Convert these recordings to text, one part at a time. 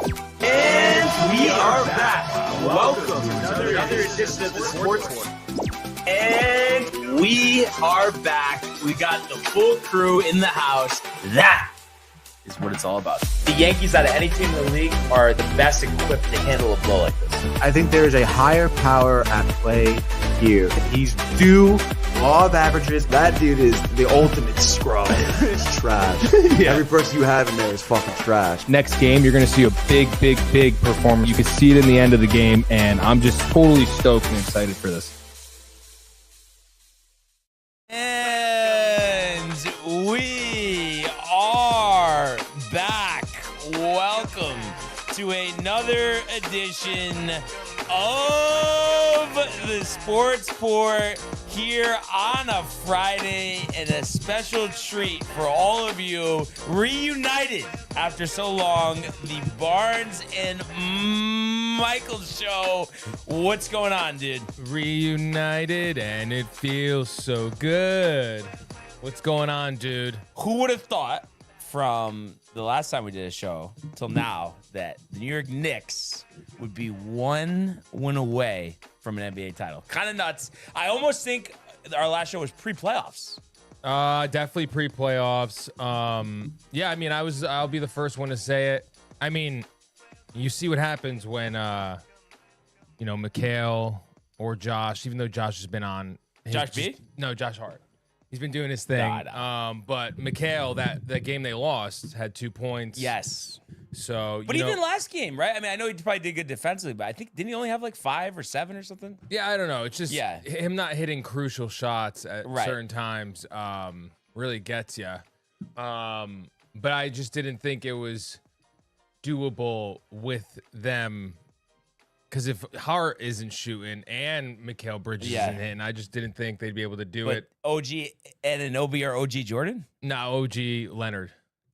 And we are back. Welcome to another edition of the Sports One. And we are back. We got the full crew in the house. That is what it's all about. The Yankees, out of any team in the league, are the best equipped to handle a blow like this. I think there is a higher power at play here. He's due law of averages. That dude is the ultimate scrub. It's trash. Yeah. Every person you have in there is fucking trash. Next game, you're going to see a big performance. You can see it in the end of the game, and I'm just totally stoked and excited for this. And we are back. Welcome to another edition of the Sports Port here on a Friday, and a special treat for all of you reunited after so long, the Barnes and Michael show. What's going on, dude? Reunited, and it feels so good. What's going on, dude? Who would have thought from the last time we did a show till now that the New York Knicks would be one win away from an NBA title? Kind of nuts. I almost think our last show was pre-playoffs. Definitely pre-playoffs. Yeah, I mean, I'll be the first one to say it. I mean, you see what happens when, Mikhail or Josh, even though Josh has been on. Josh B? No, Josh Hart. He's been doing his thing. But Mikhail, that game they lost, had 2 points. Yes. So, but even last game, right? I mean, I know he probably did good defensively, but I think, didn't he only have like 5 or 7 or something? Yeah, I don't know. It's just him not hitting crucial shots at certain times really gets you. But I just didn't think it was doable with them. Because if Hart isn't shooting and Mikal Bridges isn't hitting, I just didn't think they'd be able to do it. OG Anunoby or OG Jordan? No, OG Leonard.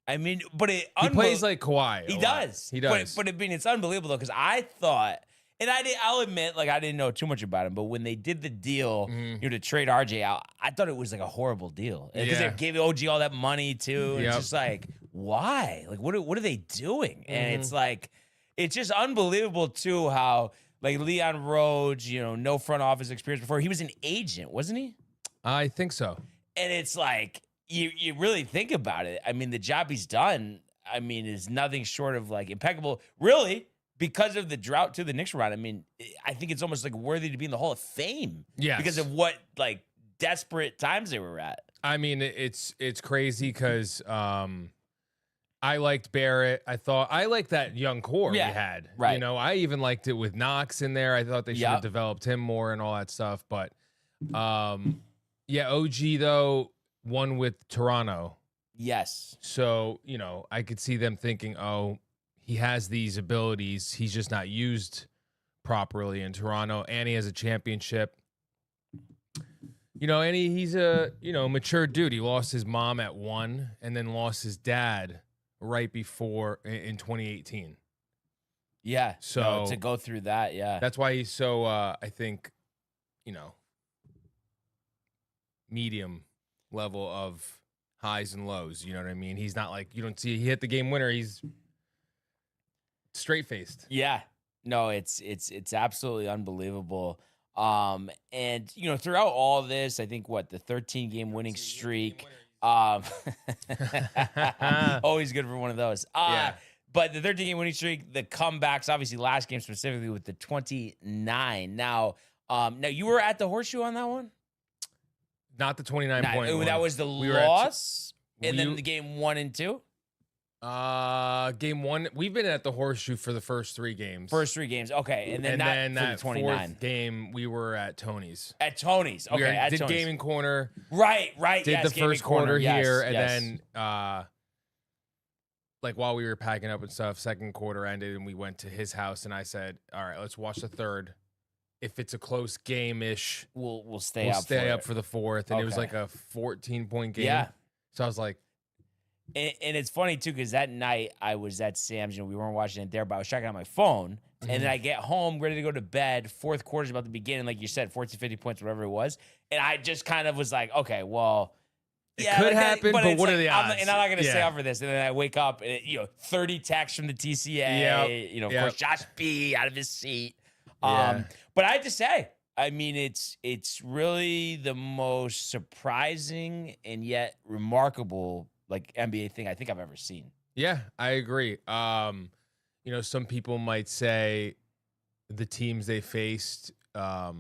I mean, but he plays like Kawhi. He does. He does. But it's unbelievable though, because I thought, and I'll admit, like I didn't know too much about him, but when they did the deal, to trade RJ out, I thought it was like a horrible deal because they gave OG all that money too. It's just like, why? Like, what are they doing? And it's like, it's just unbelievable too how like Leon Rhodes, no front office experience before. He was an agent, wasn't he? I think so. And it's like, you really think about it. I mean, the job he's done, I mean, is nothing short of like impeccable. Really, because of the drought to the Knicks run. I mean, I think it's almost like worthy to be in the Hall of Fame. Yeah, because of what like desperate times they were at. I mean, it's crazy because I liked Barrett. I liked that young core we had. Right. I even liked it with Knox in there. I thought they should have developed him more and all that stuff. But OG though won with Toronto. Yes. So, I could see them thinking, oh, he has these abilities. He's just not used properly in Toronto, and he has a championship. And he's a, mature dude. He lost his mom at 1 and then lost his dad right before in 2018. Yeah. So to go through that, that's why he's so, I think, medium level of highs and lows. You know what I mean? He's not like, you don't see he hit the game winner. He's straight faced. Yeah. No, it's absolutely unbelievable. And throughout all this, I think the 13-game winning streak. Always good for one of those. But the 13-game winning streak, the comebacks, obviously last game specifically with the 29. Now you were at the Horseshoe on that one? Not the 29-point one. That was the loss, and then the game 1 and 2? Game 1, we've been at the Horseshoe for the first 3 games. Okay. And then that the 29. 4th game, we were at Tony's. At Tony's, okay. Did Gaming Corner. Right. Did the first quarter here, and then while we were packing up and stuff, second quarter ended, and we went to his house, and I said, all right, let's watch the third. If it's a close game-ish, we'll stay up for the fourth, and it was like a 14-point game. Yeah. So I was like, and it's funny too because that night I was at Sam's. We weren't watching it there, but I was checking on my phone, and then I get home ready to go to bed. Fourth quarter's about to begin, and like you said, 14, 50 points, whatever it was, and I just kind of was like, okay, well, It could happen, but what are the odds? And I'm not going to stay up for this. And then I wake up and, 30 texts from the TCA, of course, Josh B out of his seat. But I have to say, I mean, it's really the most surprising and yet remarkable NBA thing I think I've ever seen. Yeah, I agree. Some people might say the teams they faced, but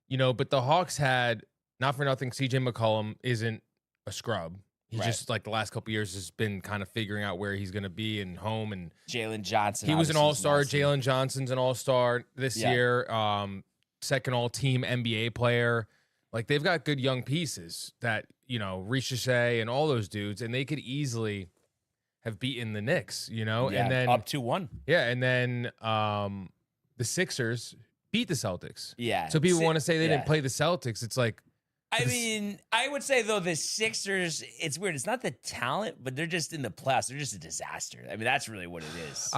the Hawks had, not for nothing, CJ McCollum isn't a scrub. He just the last couple of years has been kind of figuring out where he's going to be and home. And Jalen Johnson, he was an all-star. Jalen Johnson's an all-star this year. Second all-team NBA player. They've got good young pieces that Ricochet and all those dudes, and they could easily have beaten the Knicks. And then up 2-1. Yeah, and then the Sixers beat the Celtics. Yeah. So people want to say they didn't play the Celtics. It's I would say, though, the Sixers, it's weird. It's not the talent, but they're just in the playoffs. They're just a disaster. I mean, that's really what it is.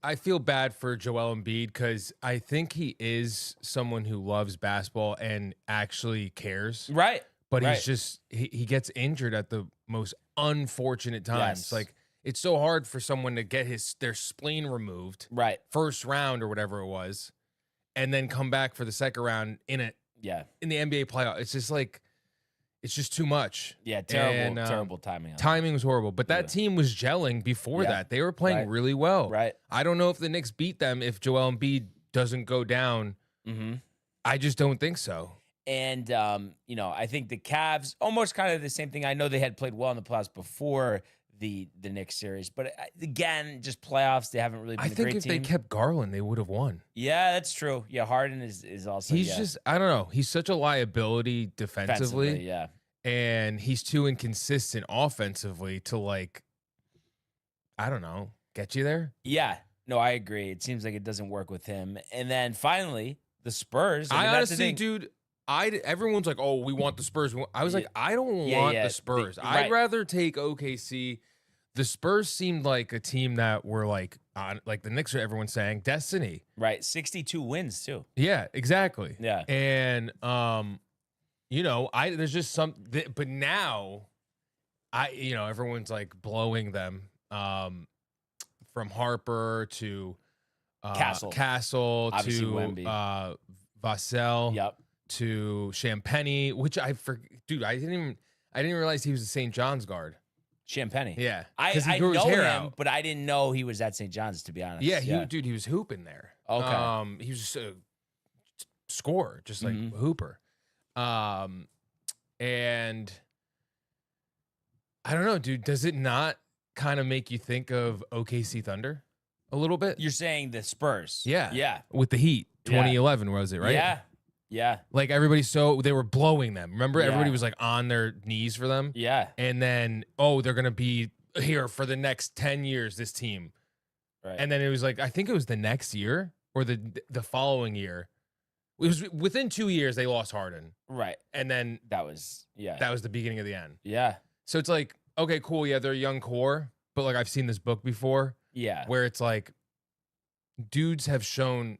I feel bad for Joel Embiid because I think he is someone who loves basketball and actually cares. Right. But he's just, he gets injured at the most unfortunate times. Yes. It's so hard for someone to get their spleen removed. Right. First round or whatever it was. And then come back for the second round in the NBA playoff. It's just it's just too much. Yeah, terrible timing. Timing was horrible. But that team was gelling before that. They were playing really well. Right. I don't know if the Knicks beat them if Joel Embiid doesn't go down. Mm-hmm. I just don't think so. And, I think the Cavs, almost kind of the same thing. I know they had played well in the playoffs before the Knicks series. But, again, just playoffs, they haven't really been a great team. I think if they kept Garland, they would have won. Yeah, that's true. Yeah, Harden is also, he's just, I don't know. He's such a liability defensively. Yeah. And he's too inconsistent offensively to, I don't know, get you there. Yeah. No, I agree. It seems like it doesn't work with him. And then finally, the Spurs. I honestly, dude, everyone's like, oh, we want the Spurs. I was like, I don't want the Spurs. I'd rather take OKC. The Spurs seemed like a team that were on the Knicks are everyone's saying destiny. Right. 62 wins too. Yeah, exactly. Yeah. And there's just but now everyone's blowing them from Harper to Castle obviously to Wemby. Vassell. Yep. To Champagny, which I didn't realize he was the St. John's guard. Champagny. Yeah. I know him, but I didn't know he was at St. John's, to be honest. Yeah, he was hooping there. Okay. He was just a scorer, just like a hooper. And I don't know, dude, does it not kind of make you think of OKC Thunder a little bit? You're saying the Spurs. Yeah. Yeah. With the Heat, 2011 was it, right? Yeah. Yeah. They were blowing them. Remember, everybody was on their knees for them. Yeah. And then, they're going to be here for the next 10 years, this team. Right. And then it was I think it was the next year or the following year. It was within 2 years they lost Harden. Right. And then that was the beginning of the end. Yeah. So it's okay, cool. Yeah, they're a young core, but I've seen this book before. Yeah. Where it's dudes have shown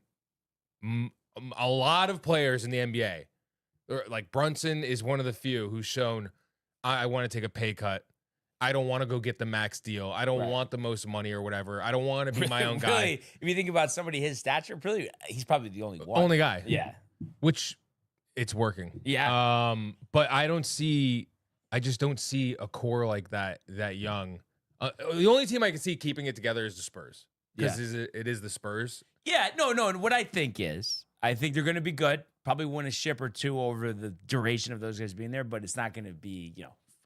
a lot of players in the NBA, Brunson is one of the few who's shown, I want to take a pay cut. I don't want to go get the max deal. I don't want the most money or whatever. I don't want to be my own guy. Really, if you think about somebody his stature, he's probably the only one. Only guy. Yeah. Which it's working. Yeah. But I just don't see a core like that young. The only team I can see keeping it together is the Spurs. Because it is the Spurs. Yeah. No. What I think is, I think they're going to be good. Probably win a ship or two over the duration of those guys being there, but it's not going to be,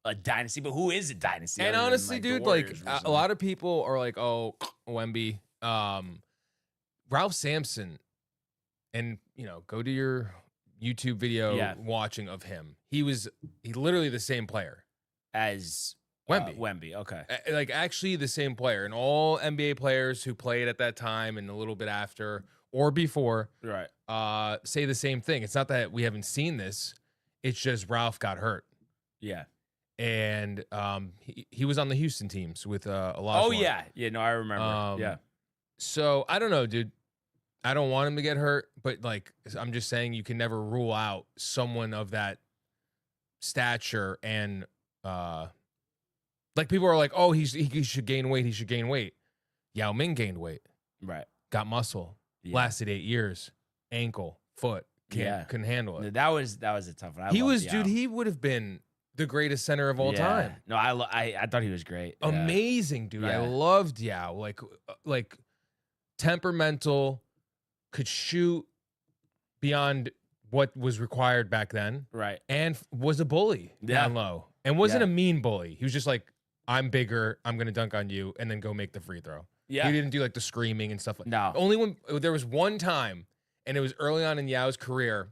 a dynasty. But who is a dynasty? And honestly, dude, a lot of people are oh, Wemby, Ralph Sampson, and go to your YouTube video watching of him. He's literally the same player as Wemby. Wemby, okay. Actually the same player, and all NBA players who played at that time and a little bit after or before, right? Say the same thing. It's not that we haven't seen this. It's just Ralph got hurt. Yeah. And he was on the Houston teams with a lot. Oh yeah, no, I remember. Yeah. So I don't know, dude. I don't want him to get hurt, but I'm just saying, you can never rule out someone of that stature and like people are like, oh, he should gain weight. He should gain weight. Yao Ming gained weight. Right. Got muscle. Yeah. Lasted 8 years. Ankle, foot. Couldn't handle it. That was a tough one. He would have been the greatest center of all time. No, I thought he was great. Amazing, dude. Yeah. I loved Yao. Like temperamental, could shoot beyond what was required back then. Right. And was a bully down low. And wasn't a mean bully. He was just like, I'm bigger, I'm gonna dunk on you, and then go make the free throw. Yeah. He didn't do like the screaming and stuff like that. No. Only when there was one time, and it was early on in Yao's career,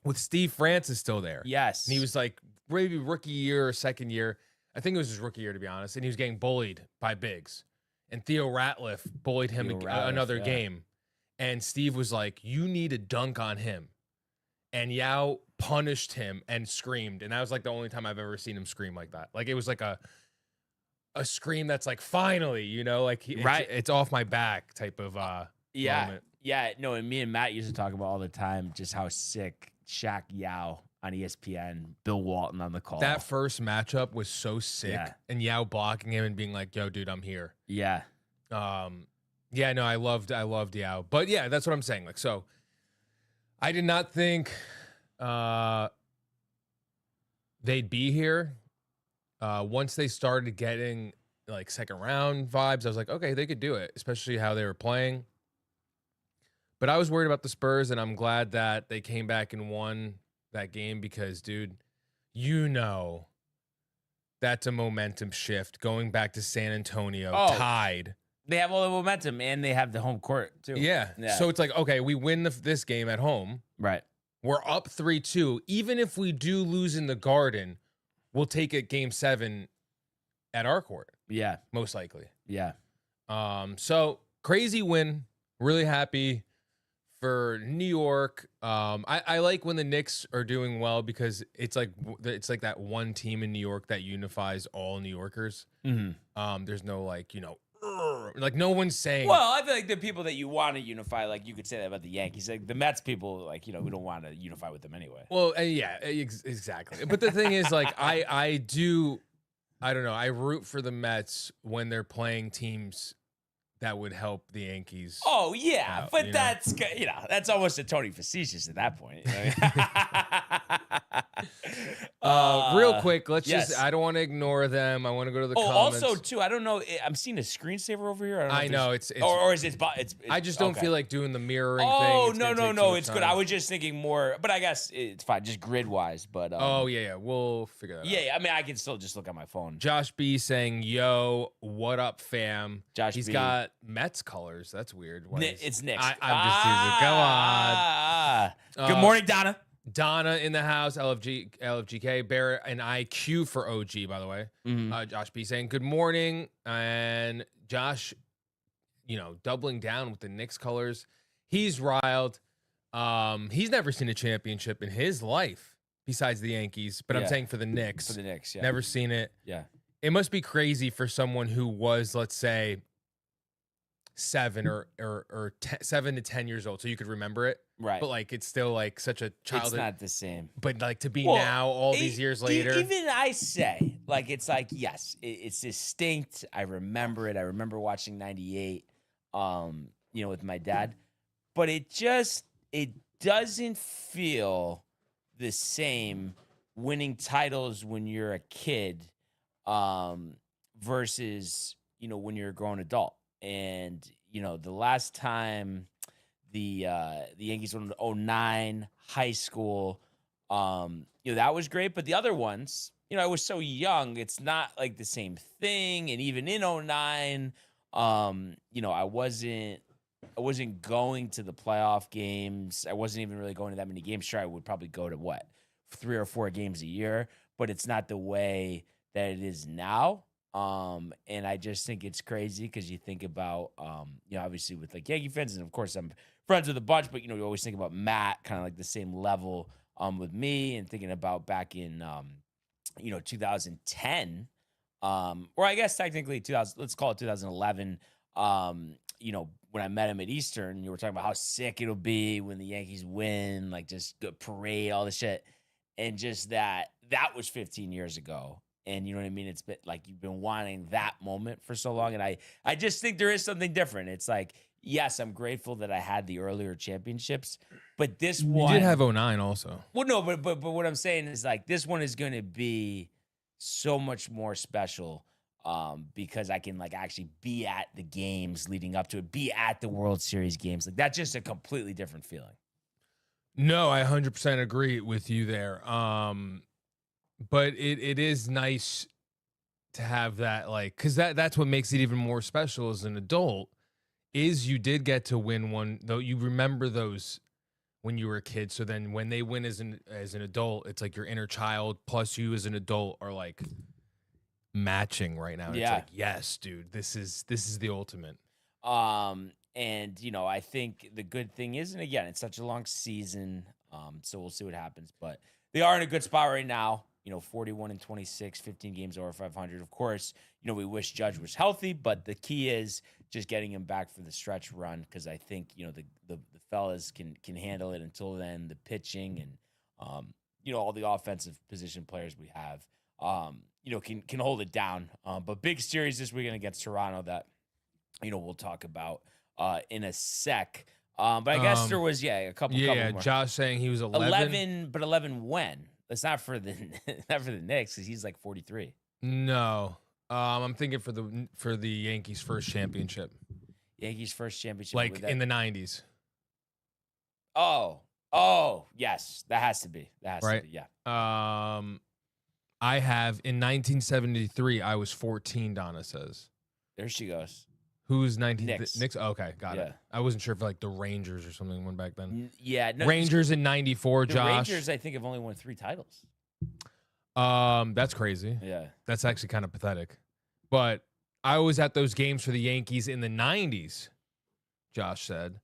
with Steve Francis still there. Yes. And he was like maybe rookie year or second year. I think it was his rookie year, to be honest. And he was getting bullied by bigs. And Theo Ratliff bullied him another game. And Steve was like, you need to dunk on him. And Yao punished him and screamed. And that was like the only time I've ever seen him scream like that. Like it was like a scream that's like, finally, you know, like it's off my back type of moment. Yeah, no, and me and Matt used to talk about all the time just how sick Shaq Yao on ESPN, Bill Walton on the call. That first matchup was so sick. Yeah. And Yao blocking him and being like, yo, dude, I'm here. Yeah. Yeah, no, I loved Yao. But yeah, that's what I'm saying. Like, so I did not think they'd be here. Once they started getting like second round vibes, I was like, okay, they could do it, especially how they were playing. But I was worried about the Spurs, and I'm glad that they came back and won that game because, dude, you know that's a momentum shift going back to San Antonio, tied. They have all the momentum, and they have the home court, too. Yeah. So it's like, okay, we win this game at home. Right. We're up 3-2. Even if we do lose in the Garden, we'll take it game 7 at our court. Yeah. Most likely. Yeah. So crazy win. Really happy for New York. I like when the Knicks are doing well because it's like that one team in New York that unifies all New Yorkers. Mm-hmm. There's no like, you know, like no one's saying. Well, I feel like the people that you want to unify, like you could say that about the Yankees, like the Mets people, like, you know, we don't want to unify with them anyway. Well, yeah, exactly. But the thing is, like, I don't know. I root for the Mets when they're playing teams that would help the Yankees. Oh yeah, out, but that's that's almost a Tony facetious at that point. Real quick, let's yes. just. I don't want to ignore them. I want to go to the comments. Also too, I don't know. I'm seeing a screensaver over here. I know it's or is it? It's I just don't feel like doing the mirroring thing. Oh no, it's good. I was just thinking more, but I guess it's fine, just grid wise. But yeah, we'll figure that out. Yeah, I mean, I can still just look at my phone. Josh B saying, "Yo, what up, fam?" He's got Mets colors. That's weird. It's Knicks. I'm just teasing. Come on. Good morning, Donna. Donna in the house. LFGK. Barrett and IQ for OG, by the way. Mm-hmm. Josh B saying, good morning. And Josh, doubling down with the Knicks colors. He's riled. He's never seen a championship in his life besides the Yankees. But I'm saying for the Knicks. For the Knicks, yeah. Never seen it. Yeah. It must be crazy for someone who was, let's say, 7 or 7 to 10 years old, so you could remember it, right? But like, it's still like such a childhood. It's not the same. But like to be now, all these years later, even I say, like, it's like, yes, it's distinct. I remember it. I remember watching '98, with my dad, but it doesn't feel the same winning titles when you're a kid, versus when you're a grown adult. And, the last time the Yankees went to 2009 high school, that was great. But the other ones, I was so young, it's not like the same thing. And even in 2009, I wasn't going to the playoff games. I wasn't even really going to that many games. Sure, I would probably go to 3 or 4 games a year, but it's not the way that it is now. And I just think it's crazy because you think about, obviously with like Yankee fans, and of course I'm friends with a bunch, but you always think about Matt kind of like the same level, with me, and thinking about back in, 2010, or I guess technically 2000, let's call it 2011. When I met him at Eastern, you were talking about how sick it'll be when the Yankees win, like just good parade, all the shit. and just that was 15 years ago. And you know what I mean? It's been like you've been wanting that moment for so long. And I just think there is something different. It's like, yes, I'm grateful that I had the earlier championships, but this one. You did have 09 also. Well, no, but what I'm saying is like this one is going to be so much more special because I can like actually be at the games leading up to it, be at the World Series games. Like that's just a completely different feeling. No, I 100% agree with you there. But it is nice to have that, like, because that's what makes it even more special as an adult, is you did get to win one, though you remember those when you were a kid. So then when they win as an adult, it's like your inner child plus you as an adult are like matching right now. Yeah. It's like, yes, dude, this is the ultimate. And you know, I think the good thing is, and again, it's such a long season, so we'll see what happens. But they are in a good spot right now. You know, 41-26, 15 games over 500. Of course, you know, we wish Judge was healthy, but the key is just getting him back for the stretch run because I think, you know, the fellas can handle it until then. The pitching and, you know, all the offensive position players we have, you know, can hold it down. But big series this weekend against Toronto that, you know, we'll talk about in a sec. But I guess there was, a couple more. Josh saying he was 11. But 11 when? It's not for the Knicks because he's like 43. No, I'm thinking for the Yankees' first championship. Yankees' first championship, like in the 90s. Oh, yes, that has to be. Right? Yeah. I have in 1973. I was 14. Donna says. There she goes. Who's 19? Knicks. Oh, okay, got it. I wasn't sure if like the Rangers or something went back then. No, Rangers in 94, the Josh. Rangers, I think, have only won 3 titles. That's crazy. Yeah. That's actually kind of pathetic. But I was at those games for the Yankees in the 90s, Josh said.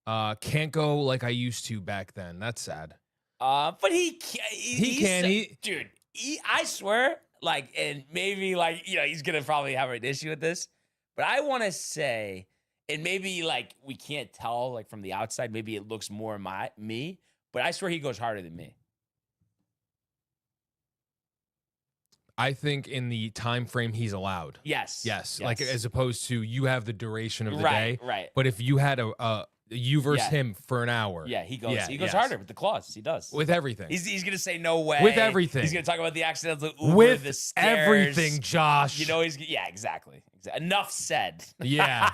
Can't go like I used to back then. That's sad. But he can. Dude, I swear, like, and maybe, like, you know, he's going to probably have an issue with this. But I want to say, and maybe like we can't tell like from the outside, maybe it looks more me, but I swear he goes harder than me. I think in the time frame he's allowed. Yes. Like as opposed to you have the duration of the day. Right. But if you had you versus him for an hour. Yeah, he goes harder with the claws. He does. With everything. He's going to say no way. With everything. He's going to talk about the accidental Uber, with the stairs. everything, Josh. You know, exactly. Enough said. Yeah.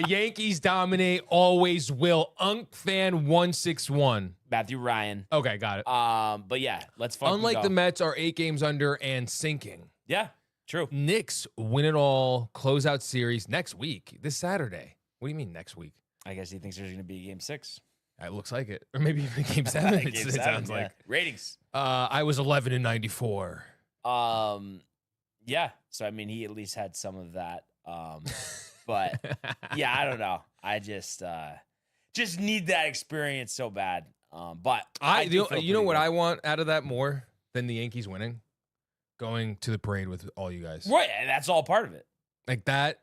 Yankees dominate, always will. Unk fan 161. Matthew Ryan. Okay, got it. But yeah, let's fucking Unlike go. the Mets are 8 games under and sinking. Yeah, true. Knicks win it all, closeout series next week, this Saturday. What do you mean next week? I guess he thinks there's going to be a game 6. It looks like it. Or maybe even game 7. It sounds like. Ratings. I was 11-94. Yeah. So, I mean, he at least had some of that. But, yeah, I don't know. I just need that experience so bad. But you know what I want out of that more than the Yankees winning? Going to the parade with all you guys. Right. And that's all part of it. Like, that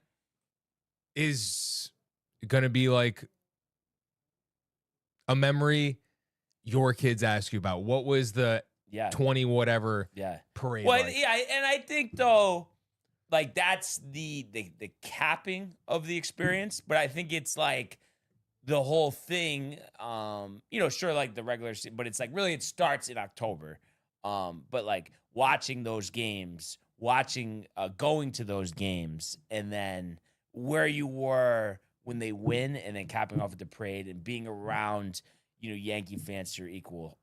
is going to be like a memory your kids ask you about. What was the 20 whatever parade like? Yeah, and I think though, like that's the capping of the experience, but I think it's like the whole thing, you know, sure, like the regular, but it's like really it starts in October. But like watching those games, going to those games, and then where you were when they win and then capping off at the parade and being around, you know, Yankee fans to your equal.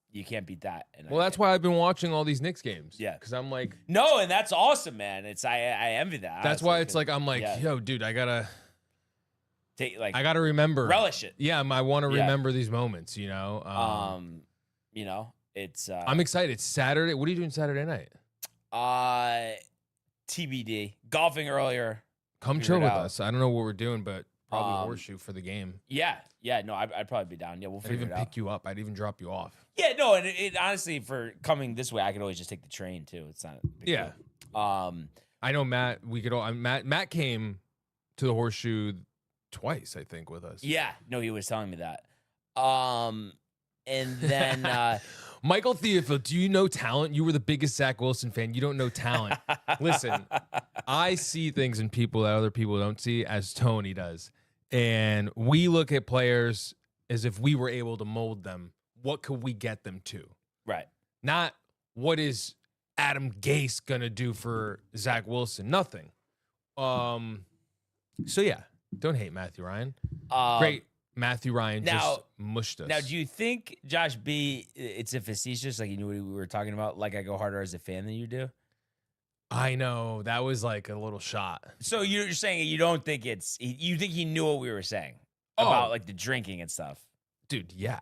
You can't beat that. And well, that's why I've been watching all these Knicks games. Yeah. Because I'm like. No, and that's awesome, man. I envy that. That's why it's like, I'm like, yo, dude, I gotta remember. Relish it. Yeah, I want to remember these moments, you know? You know, it's. I'm excited. It's Saturday. What are you doing Saturday night? TBD. Golfing earlier. Come chill with us. I don't know what we're doing, but probably horseshoe for the game. Yeah. No, I'd probably be down. Yeah, we'll figure it out. I'd even pick you up. I'd even drop you off. Yeah, no, and it honestly, for coming this way, I could always just take the train too. It's not a big deal. I know Matt. Matt came to the horseshoe twice, I think, with us. Yeah, no, he was telling me that. And then Michael Theophil, do you know talent? You were the biggest Zach Wilson fan. You don't know talent. Listen, I see things in people that other people don't see, as Tony does. And we look at players as if we were able to mold them. What could we get them to? Right. Not what is Adam Gase going to do for Zach Wilson? Nothing. So, yeah, don't hate Matthew Ryan. Great. Matthew Ryan just mushed us. Now, do you think, Josh B., it's a facetious, like you knew what we were talking about, like I go harder as a fan than you do? I know. That was like a little shot. So you're saying you don't think you think he knew what we were saying about like the drinking and stuff? Dude, yeah.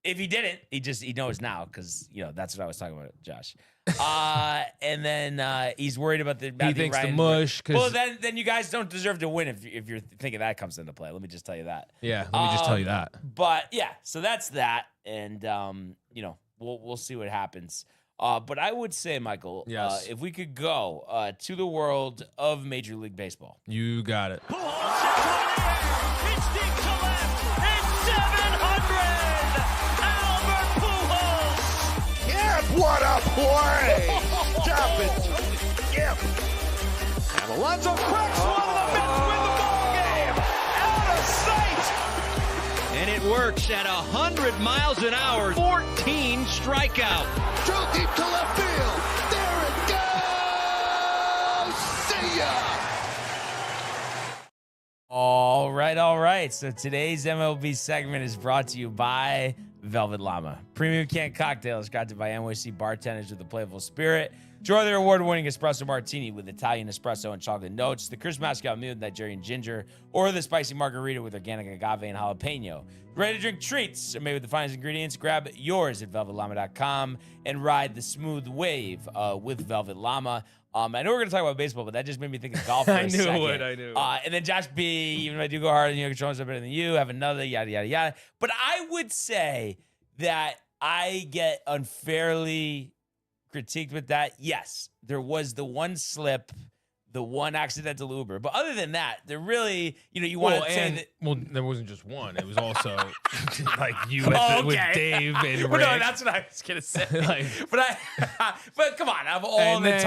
If he didn't, he knows now because, that's what I was talking about, Josh. And then he's worried about the Matthew He thinks Ryan the mush. Well, then you guys don't deserve to win if you're thinking that comes into play. Let me just tell you that. Yeah, let me just tell you that. But yeah, so that's that, and we'll see what happens. But I would say, Michael, yes. If we could go to the world of Major League Baseball. You got it. What a play! Drop it. Yep. And Alonso cracks one of the Mets win the ball game. Out of sight. And it works at 100 miles an hour. 14 strikeout. Drill deep to left field. There it goes. See ya. All right. So today's MLB segment is brought to you by Velvet Llama. Premium canned cocktails crafted by NYC bartenders with a playful spirit. Enjoy their award-winning espresso martini with Italian espresso and chocolate notes, the crisp Moscow Mule with Nigerian ginger, or the spicy margarita with organic agave and jalapeno. Ready-to-drink treats are made with the finest ingredients. Grab yours at velvetllama.com and ride the smooth wave with Velvet Llama. I know we're going to talk about baseball, but that just made me think of golf for a second. I knew. And then Josh B., even if I do go hard and control myself better than you, have another, yada, yada, yada. But I would say that I get unfairly critiqued with that. Yes, there was the one slip, the one accidental Uber. But other than that, there really, you want to say that. Well, there wasn't just one. It was also like you with Dave and Rick. Well, no, that's what I was going to say. But come on, of all the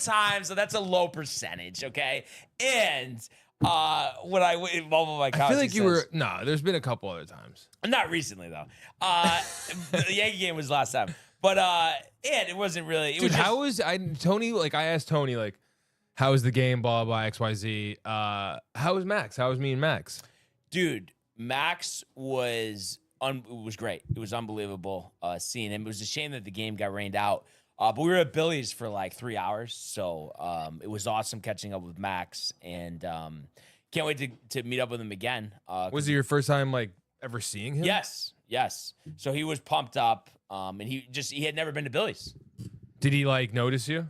times, so that's a low percentage, okay? And when I involved with my I feel like you were, there's been a couple other times. Not recently, though. The Yankee game was last time. But, and it wasn't really. Dude, Tony, like, I asked Tony, like, how was the game, blah, blah, XYZ. How was Max? How was me and Max? Dude, Max was great. It was unbelievable seeing him. It was a shame that the game got rained out. But we were at Billy's for like 3 hours. So it was awesome catching up with Max. And can't wait to meet up with him again. Was it your first time, like, ever seeing him? Yes. So he was pumped up. And he had never been to Billy's. Did he, like, notice you?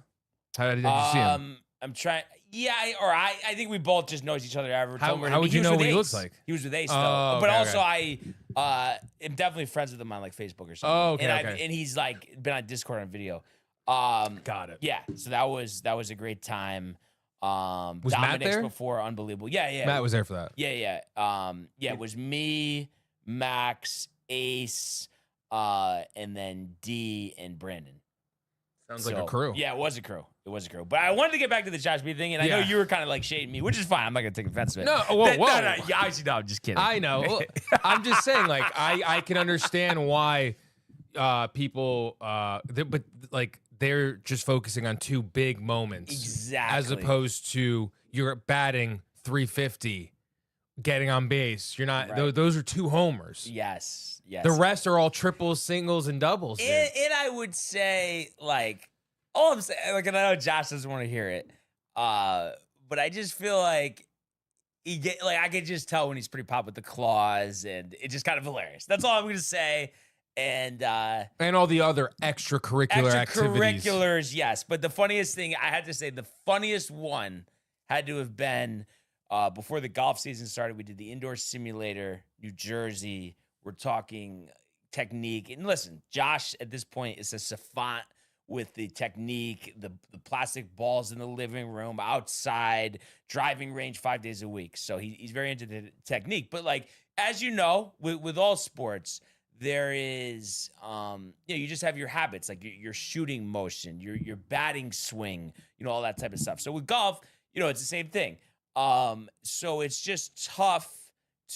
How did you see him? I'm trying. Yeah, I think we both just know each other. How would you know what he looks like? He was with Ace, though. But also, I am definitely friends with him on like Facebook or something. Oh, okay. And he's like been on Discord on video. Got it. Yeah, so that was a great time. Was Dominic's Matt there? Before, unbelievable. Yeah. Matt was there for that. Yeah. It was me, Max, Ace, and then D and Brandon. Sounds like a crew. Yeah, it was a crew. But I wanted to get back to the Josh B thing, and I know you were kind of like shading me, which is fine. I'm not going to take offense to it. No, whoa. No. Yeah, obviously, no, I'm just kidding. I know. Well, I'm just saying, like, I can understand why people, but like, they're just focusing on two big moments. Exactly. As opposed to you're batting 350, getting on base. You're not, those are two homers. Yes. The rest are all triples, singles, and doubles. And I would say, like, all I'm saying, like, and I know Josh doesn't want to hear it, but I just feel like I could just tell when he's pretty popped with the claws, and it's just kind of hilarious. That's all I'm going to say. And all the other extracurriculars, yes. But the funniest thing, I had to say, the funniest one had to have been before the golf season started. We did the indoor simulator, New Jersey. We're talking technique. And listen, Josh at this point is a savant with the technique, the plastic balls in the living room, outside, driving range 5 days a week. So he's very into the technique. But like, as you know, with all sports, there is, you just have your habits, like your shooting motion, your batting swing, all that type of stuff. So with golf, it's the same thing. So it's just tough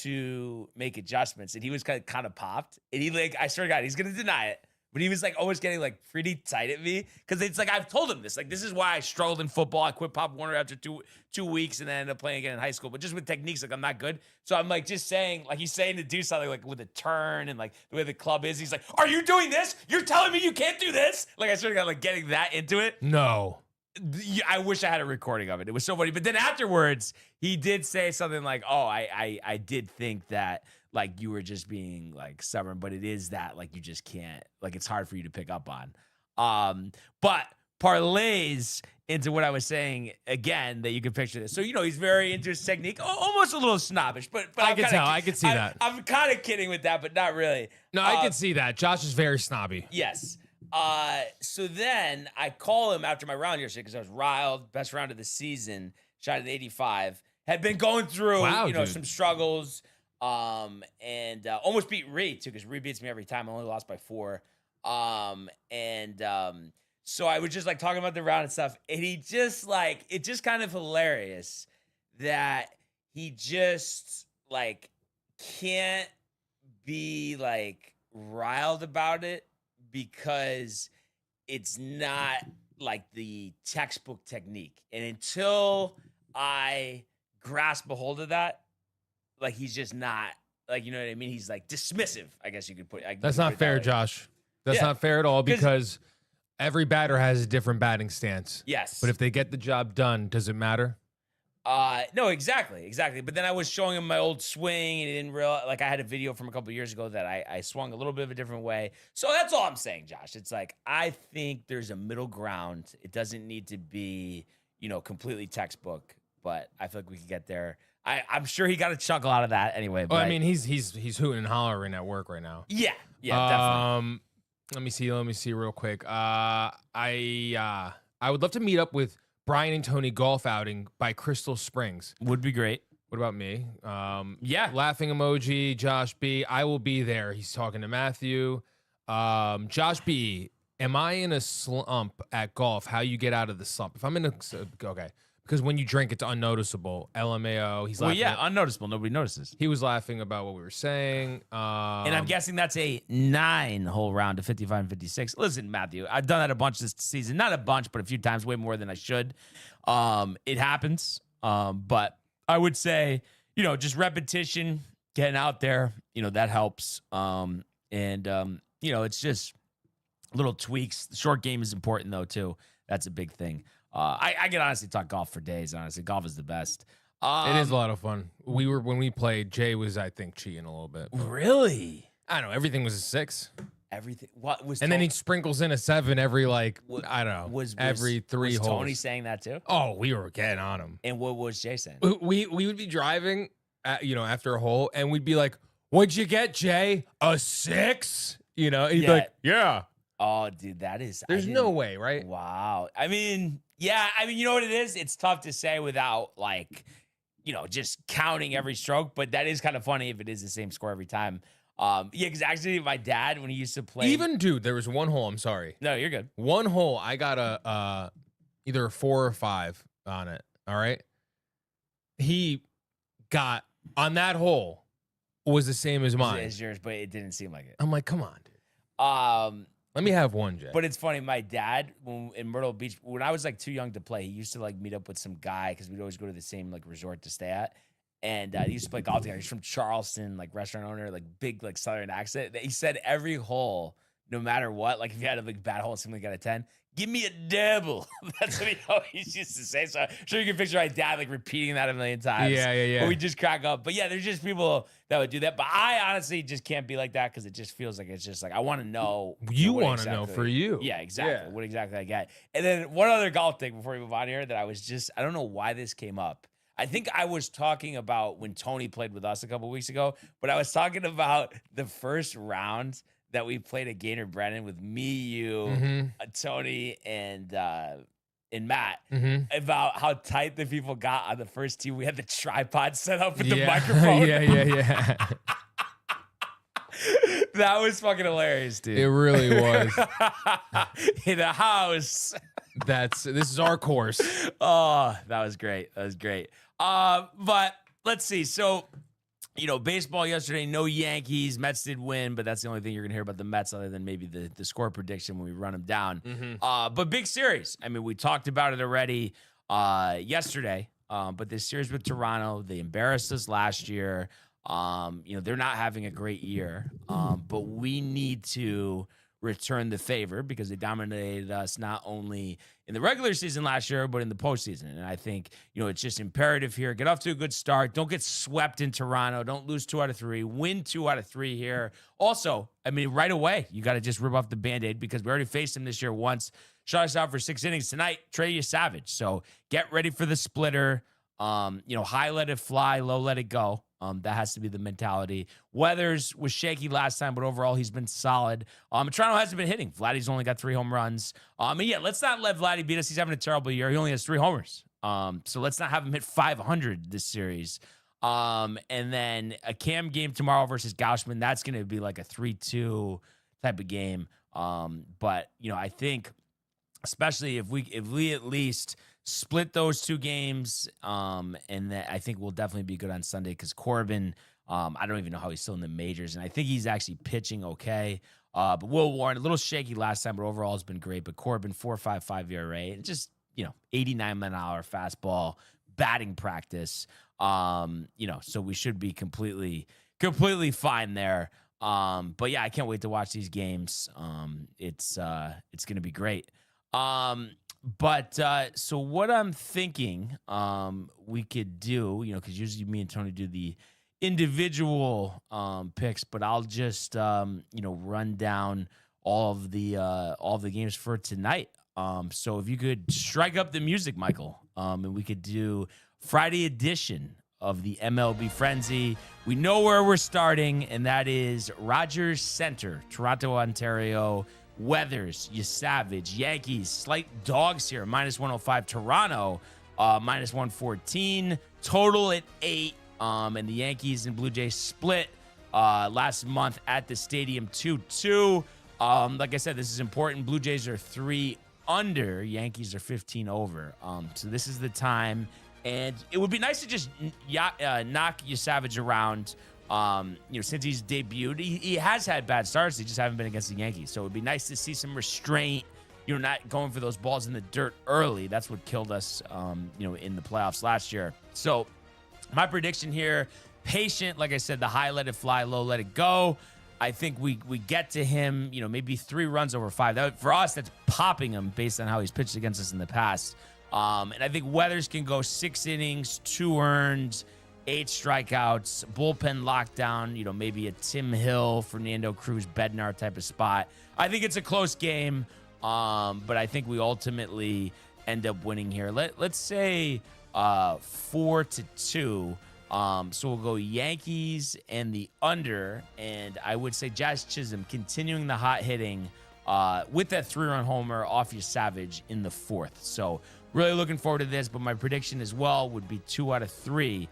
to make adjustments. And he was kind of popped. And I swear to God, he's going to deny it. But he was like always getting like pretty tight at me. Because it's like, I've told him this. Like, this is why I struggled in football. I quit Pop Warner after two weeks and then ended up playing again in high school. But just with techniques, like I'm not good. So I'm like just saying, like he's saying to do something like with a turn and like the way the club is. He's like, are you doing this? You're telling me you can't do this? Like I sort of got like getting that into it. No. I wish I had a recording of it. It was so funny. But then afterwards, he did say something like, oh, I did think that like you were just being like stubborn, but it is that like you just can't, like it's hard for you to pick up on. But parlays into what I was saying again, that you can picture this. So, he's very into his technique, almost a little snobbish, but I can tell. I can see that. I'm kind of kidding with that, but not really. No, I can see that. Josh is very snobby. Yes. So then I call him after my round yesterday because I was riled. Best round of the season, shot at 85. Had been going through, some struggles. And almost beat Reed too, because Reed beats me every time. I only lost by 4. So I was just like talking about the round and stuff, and he just like, it's just kind of hilarious that he just like can't be like riled about it because it's not like the textbook technique. And until I grasp a hold of that, like he's just not like, you know what I mean? He's like dismissive, I guess you could put. That's not fair, Josh. That's not fair at all, because every batter has a different batting stance. Yes. But if they get the job done, does it matter? No, exactly. But then I was showing him my old swing, and he didn't realize, like I had a video from a couple of years ago that I swung a little bit of a different way. So that's all I'm saying, Josh. It's like, I think there's a middle ground. It doesn't need to be, completely textbook, but I feel like we could get there. I'm sure he got a chuckle out of that anyway. But I mean, he's hooting and hollering at work right now. Yeah, definitely. Let me see real quick. I would love to meet up with Brian and Tony golf outing by Crystal Springs. Would be great. What about me? Yeah. Laughing emoji, Josh B. I will be there. He's talking to Matthew. Josh B. Am I in a slump at golf? How you get out of the slump? If I'm in a okay. Because when you drink, it's unnoticeable. LMAO. He's laughing. Well, yeah, unnoticeable. Nobody notices. He was laughing about what we were saying. And I'm guessing that's a 9-hole round of 55 and 56. Listen, Matthew, I've done that a bunch this season. Not a bunch, but a few times, way more than I should. It happens. But I would say, just repetition, getting out there, that helps. It's just little tweaks. The short game is important, though, too. That's a big thing. I can honestly talk golf for days. Honestly, golf is the best. It is a lot of fun. When we played, Jay was, I think, cheating a little bit. Really? I don't know. Everything was a 6. Everything. What was? And then he sprinkles in a 7 every I don't know. Every 3 holes. Was Tony saying that too? Oh, we were getting on him. And what was Jay saying? We would be driving, after a hole, and we'd be like, "What'd you get, Jay? A 6?" And he'd be like, "Yeah." Oh, dude, that is. There's no way, right? Wow. I mean, yeah. I mean, you know what it is? It's tough to say without just counting every stroke. But that is kind of funny if it is the same score every time. Yeah, because actually, my dad, when he used to play, even dude, there was one hole. I'm sorry. No, you're good. One hole, I got a either a 4 or 5 on it. All right. He got on that hole was the same as mine. As yours, but it didn't seem like it. I'm like, come on, dude. Let me have one, Jay. But it's funny. My dad, in Myrtle Beach, when I was too young to play, he used to meet up with some guy because we'd always go to the same resort to stay at. And he used to play golf together. He's from Charleston, restaurant owner, big Southern accent. He said every hole, no matter what, if you had a bad hole, something got a 10, give me a double. That's what he always used to say. So I'm sure you can picture my dad repeating that a million times. Yeah. But we just crack up. But yeah, there's just people that would do that. But I honestly just can't be like that because it just feels like it's just I want to know. You want to know for you. Yeah, exactly. Yeah. What exactly I get. And then one other golf thing before we move on here that I don't know why this came up. I think I was talking about when Tony played with us a couple weeks ago, but I was talking about the first round that we played at Gaynor Brennan with me, you, Tony, and Matt about how tight the people got on the first team. We had the tripod set up with the microphone. Yeah. That was fucking hilarious, dude. It really was. In a house. This is our course. Oh, that was great. But let's see. So, baseball yesterday, no Yankees. Mets did win, but that's the only thing you're going to hear about the Mets other than maybe the score prediction when we run them down. But big series. I mean, we talked about it already yesterday, but this series with Toronto, they embarrassed us last year. They're not having a great year, but we need to return the favor because they dominated us not only in the regular season last year, but in the postseason. And I think, it's just imperative here. Get off to a good start. Don't get swept in Toronto. Don't lose 2 out of 3. Win 2 out of 3 here. Also, I mean, right away, you got to just rip off the Band-Aid because we already faced them this year once. Shut us out for 6 innings tonight. Trey Savage. So get ready for the splitter. High let it fly, low let it go. That has to be the mentality. Weathers was shaky last time, but overall he's been solid. Toronto hasn't been hitting. Vladdy's only got 3 home runs. Let's not let Vladdy beat us. He's having a terrible year. He only has 3 homers. So let's not have him hit 500 this series. And then a Cam game tomorrow versus Gauchman. That's going to be like a 3-2 type of game. But I think, especially if we at least split those 2 games, and that I think we'll definitely be good on Sunday because Corbin, I don't even know how he's still in the majors, and I think he's actually pitching okay. But Will Warren, a little shaky last time, but overall has been great. But Corbin, 4.55 ERA, and just 89-mile-an-hour fastball, batting practice. So we should be completely fine there. But yeah, I can't wait to watch these games. It's gonna be great. But so what I'm thinking we could do, because usually me and Tony do the individual picks, but I'll just run down all of the games for tonight. So if you could strike up the music, Michael, and we could do Friday edition of the MLB Frenzy. We know where we're starting, and that is Rogers Center, Toronto, Ontario. Weathers, Savage, Yankees, slight dogs here, -105. Toronto, -114. Total at 8. And the Yankees and Blue Jays split last month at the stadium 2-2. Like I said, this is important. Blue Jays are 3 under. Yankees are 15 over. So this is the time. And it would be nice to just knock Savage around. Since he's debuted, he has had bad starts. They just haven't been against the Yankees. So it would be nice to see some restraint, not going for those balls in the dirt early. That's what killed us, in the playoffs last year. So my prediction here, patient, like I said, the high let it fly, low let it go. I think we get to him, maybe 3 runs over 5. For us, that's popping him based on how he's pitched against us in the past. And I think Weathers can go 6 innings, 2 earned, 8 strikeouts, bullpen lockdown, maybe a Tim Hill, Fernando Cruz, Bednar type of spot. I think it's a close game, but I think we ultimately end up winning here. Let's say 4-2. So we'll go Yankees and the under, and I would say Jazz Chisholm continuing the hot hitting with that 3-run homer off Savage in the 4th. So really looking forward to this, but my prediction as well would be 2 out of 3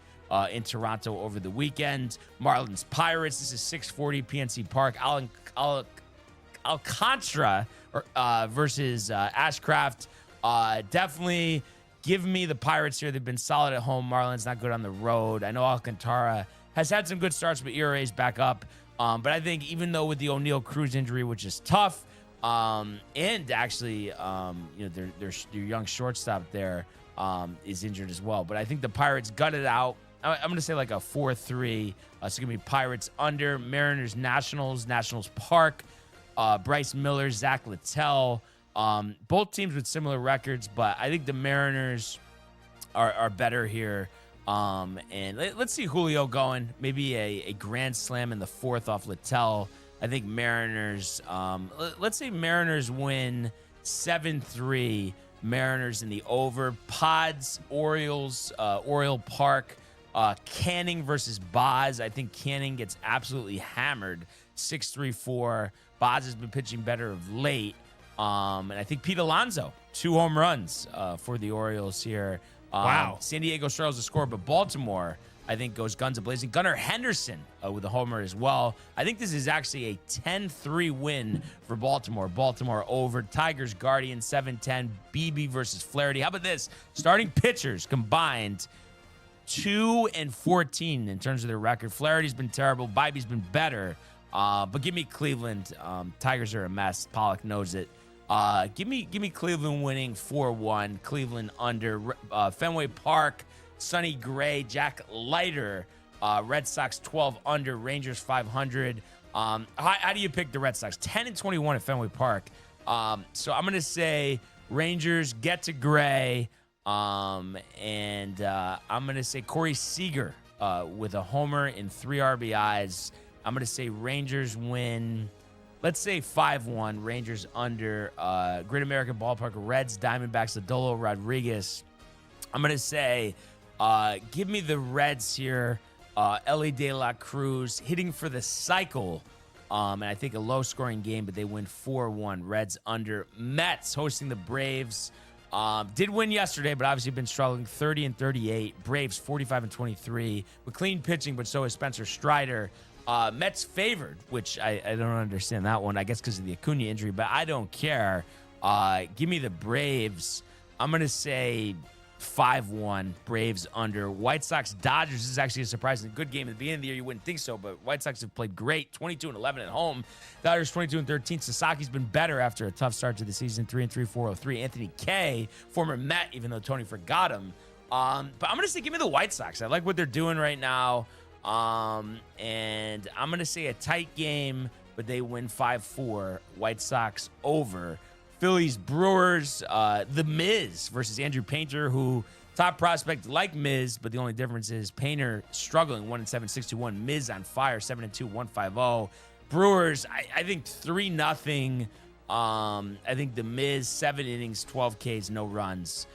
in Toronto over the weekend. Marlins Pirates. This is 6:40 PNC Park. Alcantara versus Ashcraft. Definitely give me the Pirates here. They've been solid at home. Marlins not good on the road. I know Alcantara has had some good starts, but ERA's back up. But I think even though with the O'Neal Cruz injury, which is tough, and actually, their young shortstop there is injured as well. But I think the Pirates gutted out. I'm going to say like a 4-3. It's going to be Pirates under. Mariners, Nationals Park. Bryce Miller, Zach Littell. Both teams with similar records, but I think the Mariners are better here. And let's see Julio going. Maybe a grand slam in the 4th off Littell. I think Mariners, let's say Mariners win 7-3. Mariners in the over. Pods, Orioles, Oriole Park. Canning versus Boz. I think Canning gets absolutely hammered 6-3-4 Boz has been pitching better of late. And I think Pete Alonso, 2 home runs for the Orioles here. Wow. San Diego struggles to score, but Baltimore, I think, goes guns a-blazing. Gunnar Henderson with a homer as well. I think this is actually a 10-3 win for Baltimore. Baltimore over. Tigers, Guardians, 7-10. BB versus Flaherty. How about this? Starting pitchers combined 2-14 in terms of their record. Flaherty's been terrible. Bibby's been better. But give me Cleveland. Tigers are a mess. Pollock knows it. Give me Cleveland winning 4-1. Cleveland under. Fenway Park, Sonny Gray, Jack Leiter. Red Sox 12 under. Rangers 500. How do you pick the Red Sox? 10-21 at Fenway Park. So I'm going to say Rangers get to Gray. And I'm going to say Corey Seager with a homer and 3 RBIs. I'm going to say Rangers win, let's say 5-1. Rangers under. Great American Ballpark, Reds, Diamondbacks, Adolo Rodriguez. I'm going to say give me the Reds here. Ellie De La Cruz hitting for the cycle. And I think a low-scoring game, but they win 4-1. Reds under. Mets hosting the Braves. Did win yesterday, but obviously been struggling. 30-38. Braves 45-23 with clean pitching, but so is Spencer Strider. Mets favored, which I don't understand that one. I guess because of the Acuna injury, but I don't care. Give me the Braves. I'm going to say 5-1. Braves under. White Sox Dodgers. This is actually a surprisingly good game. At the beginning of the year, you wouldn't think so, but White Sox have played great. 22-11 at home. Dodgers 22-13. Sasaki's been better after a tough start to the season. 3-3, 403. Anthony Kay, former Met, even though Tony forgot him. But I'm going to say give me the White Sox. I like what they're doing right now. And I'm going to say a tight game, but they win 5-4. White Sox over. Phillies, Brewers, the Miz versus Andrew Painter, who top prospect like Miz, but the only difference is Painter struggling 1-7, 6-1. Miz on fire, 7-2, 150. Brewers, I think 3-0. I think the Miz, 7 innings, 12 Ks, no runs.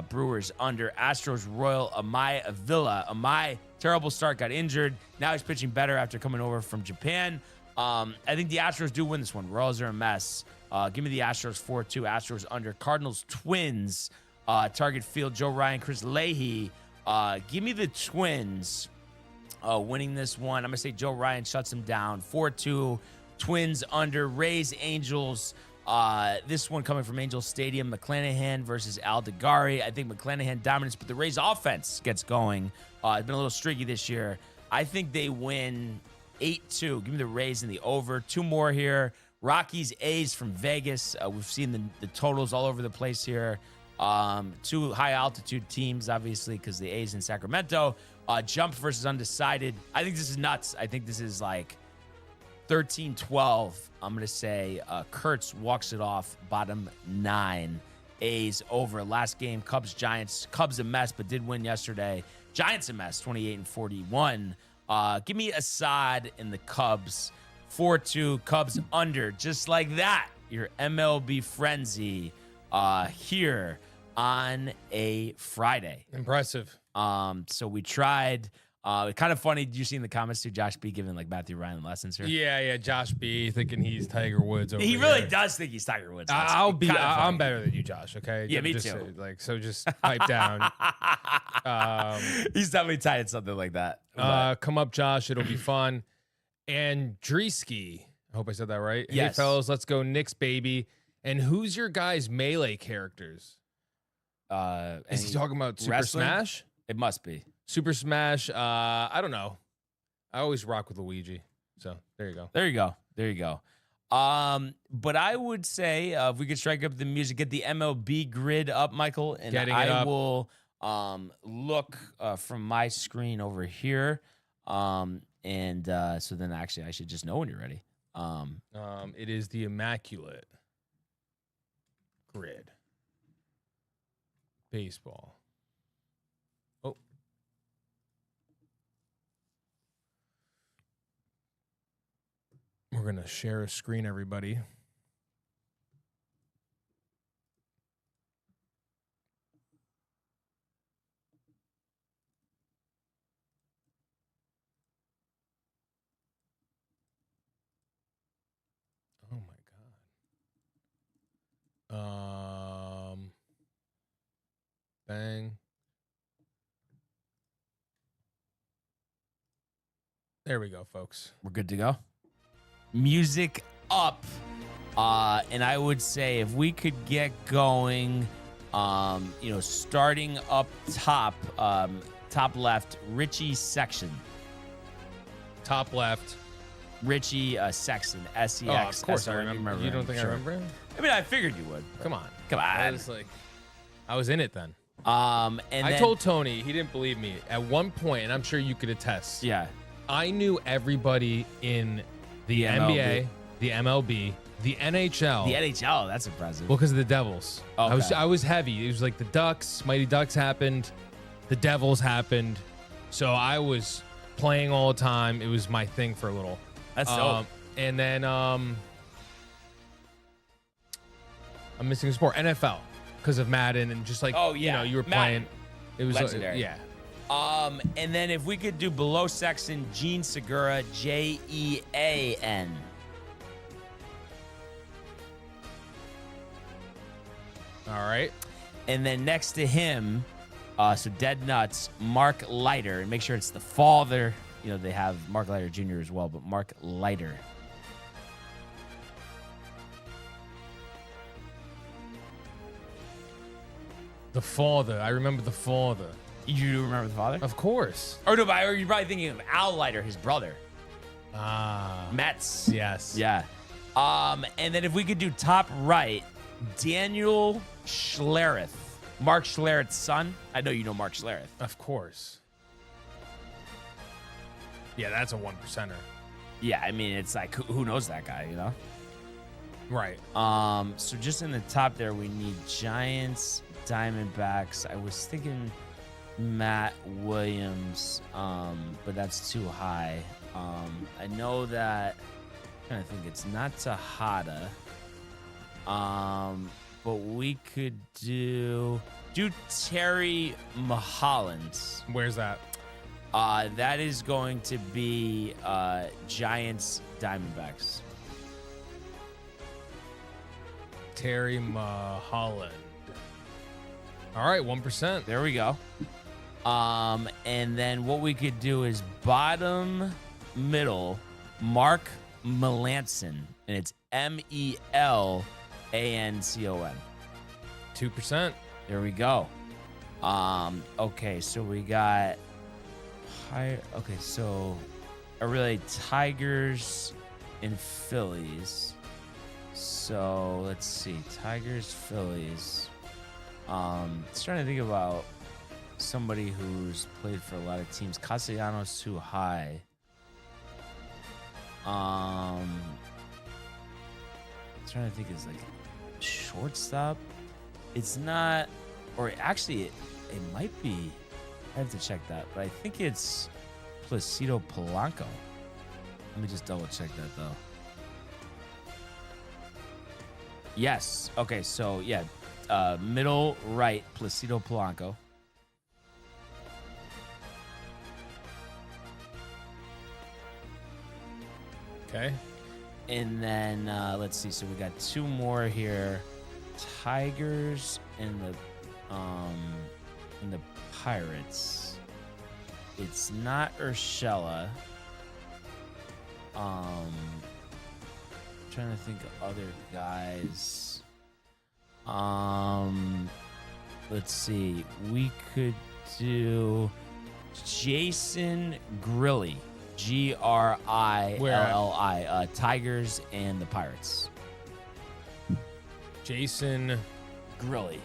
Brewers under. Astros, Royal, Amaya Avila. Amaya, terrible start, got injured. Now he's pitching better after coming over from Japan. I think the Astros do win this one. Royals are a mess. Give me the Astros 4-2. Astros under. Cardinals, Twins. Target Field, Joe Ryan, Chris Leahy. Give me the Twins winning this one. I'm going to say Joe Ryan shuts them down. 4-2. Twins under. Rays, Angels. This one coming from Angel Stadium. McClanahan versus Aldegari. I think McClanahan dominates, but the Rays offense gets going. It's been a little streaky this year. I think they win 8-2. Give me the Rays in the over. 2 more here. Rockies, A's from Vegas. We've seen the totals all over the place here. 2 high-altitude teams, obviously, because the A's in Sacramento. Jump versus undecided. I think this is nuts. I think this is like 13-12. I'm going to say Kurtz walks it off, bottom 9. A's over. Last game, Cubs, Giants. Cubs a mess, but did win yesterday. Giants a mess, 28-41. Give me Assad in the Cubs. 4-2, Cubs under. Just like that, your MLB frenzy here on a Friday. Impressive. So we tried. Kind of funny. Did you see in the comments too, Josh B giving like Matthew Ryan lessons here? Yeah. Josh B thinking he's Tiger Woods over He really here. does think he's Tiger Woods. I'm better than you, Josh. Okay. Yeah, me just, too. So just pipe down. He's definitely tied something like that. Come up, Josh. It'll be fun. And Dreesky. I hope I said that right. Yes. Hey, fellas, let's go Knicks, baby. And who's your guys' Melee characters? Is he talking about Super wrestling? Smash? It must be. Super Smash. I don't know. I always rock with Luigi. So there you go. There you go. But I would say if we could strike up the music, get the MLB grid up, Michael, and I will look from my screen over here. So then actually I should just know when you're ready. It is the Immaculate Grid. Baseball. Oh. We're going to share a screen, everybody. Oh, Bang. There we go, folks. We're good to go. Music up. And I would say if we could get going, starting up top, top left, Richie Sexton. Top left. Richie Sexton, S-E-X. Oh, of course I remember. You don't think I remember him? I mean, I figured you would. Come on. I was in it then. And I told Tony, he didn't believe me. At one point, and I'm sure you could attest. Yeah. I knew everybody in the NBA, the MLB, the NHL. The NHL, that's impressive. Well, because of the Devils. Okay. I was heavy. It was like the Ducks, Mighty Ducks happened, the Devils happened. So I was playing all the time. It was my thing for a little. That's dope. And then I'm missing a sport, NFL, because of Madden and just like you were playing. It was legendary. Yeah. And then if we could do below Sexton, Gene Segura, Jean. All right. And then next to him, so Dead Nuts, Mark Leiter. And make sure it's the father. They have Mark Leiter Jr. as well, but Mark Leiter. The father. I remember the father. You remember the father? Of course. Or you're probably thinking of Al Leiter, his brother. Mets. Yes. Yeah. And then if we could do top right, Daniel Schlereth. Mark Schlereth's son. I know you know Mark Schlereth. Of course. Yeah, that's a 1%er. Yeah, I mean, it's like, who knows that guy, Right. So just in the top there, we need Giants, Diamondbacks. I was thinking Matt Williams, but that's too high. I know that, I'm trying to think, it's not Tejada. But we could do Terry Mulholland. Where's that? That is going to be Giants, Diamondbacks. Terry Mulholland. All right, 1%. There we go. And then what we could do is bottom middle, Mark Melanson, and it's Melancon. 2%. There we go. Okay, so we got okay, so I really Tigers and Phillies. So let's see, Tigers, Phillies. Just trying to think about somebody who's played for a lot of teams. Castellanos too high. Trying to think, is like shortstop. It's not, or actually, it might be. I have to check that, but I think it's Placido Polanco. Let me just double check that though. Yes. Okay. So yeah, middle right, Placido Polanco. Okay. And then let's see. So we got two more here: Tigers and the Pirates. It's not Urshela. Trying to think of other guys. Let's see. We could do Jason Grilli. Grilli. Tigers and the Pirates. Jason Grilli.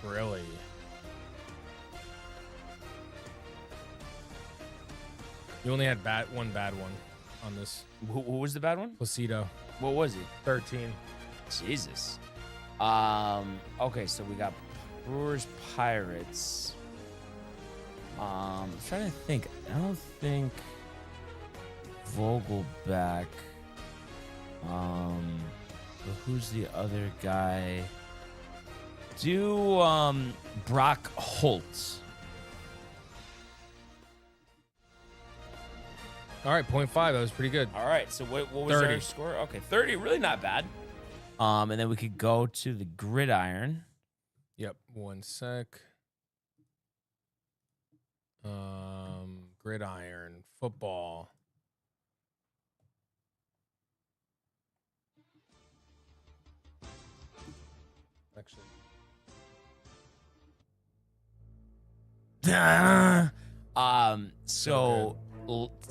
Really? You only had one bad one on this. Who was the bad one? Placido. What was he? 13. Jesus. Okay, so we got Brewers, Pirates. I'm trying to think. I don't think Vogelback. But who's the other guy? Do Brock Holt. All right, 0.5. That was pretty good. All right, so what was 30. our score? Okay, 30. Really not bad. And then we could go to the gridiron. Yep. One sec. gridiron, football. Actually.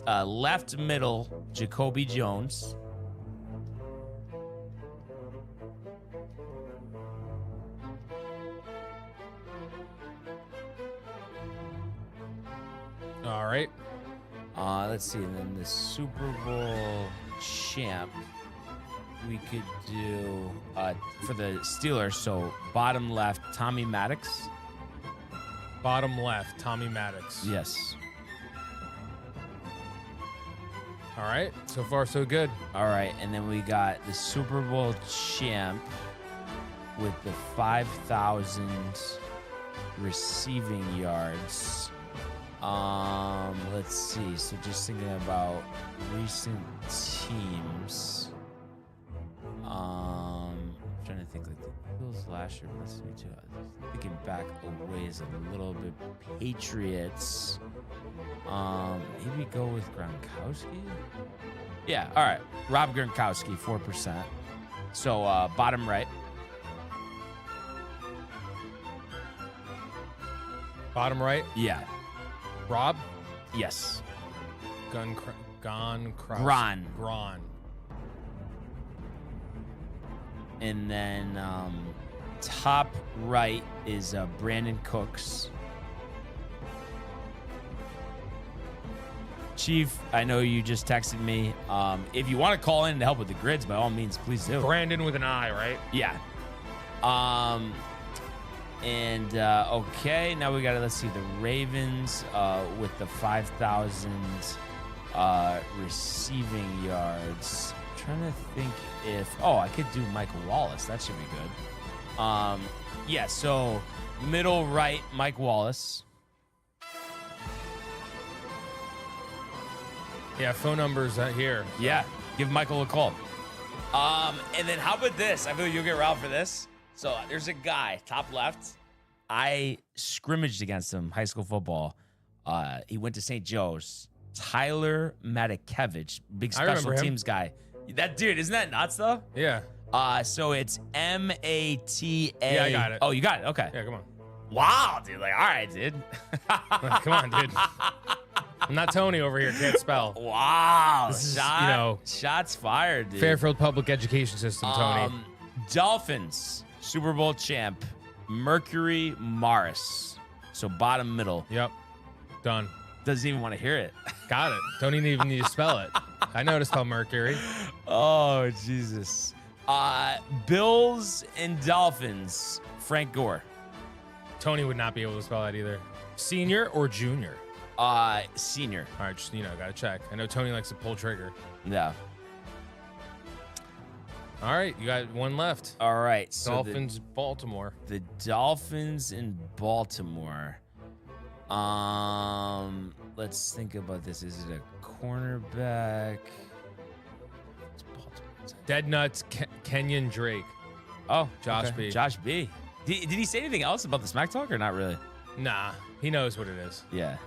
Left middle, Jacoby Jones. All right. Let's see. And then the Super Bowl champ, we could do for the Steelers. So bottom left, Tommy Maddox. Bottom left, Tommy Maddox. Yes. All right. So far, so good. All right. And then we got the Super Bowl champ with the 5,000 receiving yards. Let's see. So just thinking about recent teams. Trying to think like the Eagles last year. Let's see too. Thinking back a ways a little bit. Patriots. Maybe go with Gronkowski. Yeah. All right. Rob Gronkowski, 4%. So bottom right. Bottom right. Yeah. Rob. Yes. Gron. And then top right is Brandon Cooks. Chief, I know you just texted me. If you want to call in to help with the grids, by all means, please do. Brandon with an I, right? Yeah. Okay, now we got to, let's see, the Ravens with the 5,000 receiving yards. I'm trying to think if, I could do Mike Wallace. That should be good. Yeah, so middle right, Mike Wallace. Yeah, phone numbers here. Yeah, give Michael a call. And then how about this? I feel you'll get Ralph for this. So there's a guy, top left. I scrimmaged against him, high school football. He went to St. Joe's. Tyler Matakevich, big special teams guy. That dude, isn't that nuts though? Yeah. So it's MATA. Yeah, I got it. Oh, you got it? Okay. Yeah, come on. Wow, dude. Like, all right, dude. Come on, dude. I'm not Tony over here. Can't spell. Wow. This is, shots fired, dude. Fairfield Public Education System, Tony. Dolphins, Super Bowl champ, Mercury Morris. So bottom middle. Yep. Done. Doesn't even want to hear it. Got it. Don't even need to spell it. I know to spell Mercury. Oh, Jesus. Bills and Dolphins, Frank Gore. Tony would not be able to spell that either. Senior or junior? Senior. All right, just, gotta check. I know Tony likes to pull trigger. Yeah. All right, you got one left. All right. So Dolphins, Baltimore. The Dolphins in Baltimore. Let's think about this. Is it a cornerback? Dead Nuts, Kenyon Drake. Oh, Josh okay. B. Josh B. Did he say anything else about the Smack Talk or not really? Nah, he knows what it is. Yeah.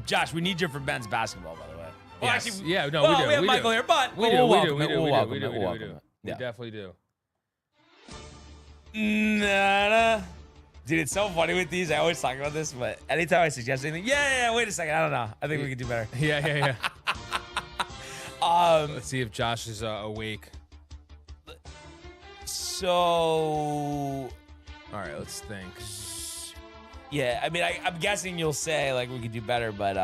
Josh, we need you for Ben's basketball, by the way. Well, Yes. actually, yeah, no, well, we do. we have we Michael do. here, but We we'll do. welcome We it. do. We'll We welcome do. it. We We'll do. welcome it. We Yeah. definitely do. Nah. Dude, it's so funny with these. I always talk about this, but anytime I suggest anything, wait a second. I don't know. I think we can do better. Yeah. Let's see if Josh is awake. So, all right, let's think. Yeah, I mean, I'm guessing you'll say like we could do better, but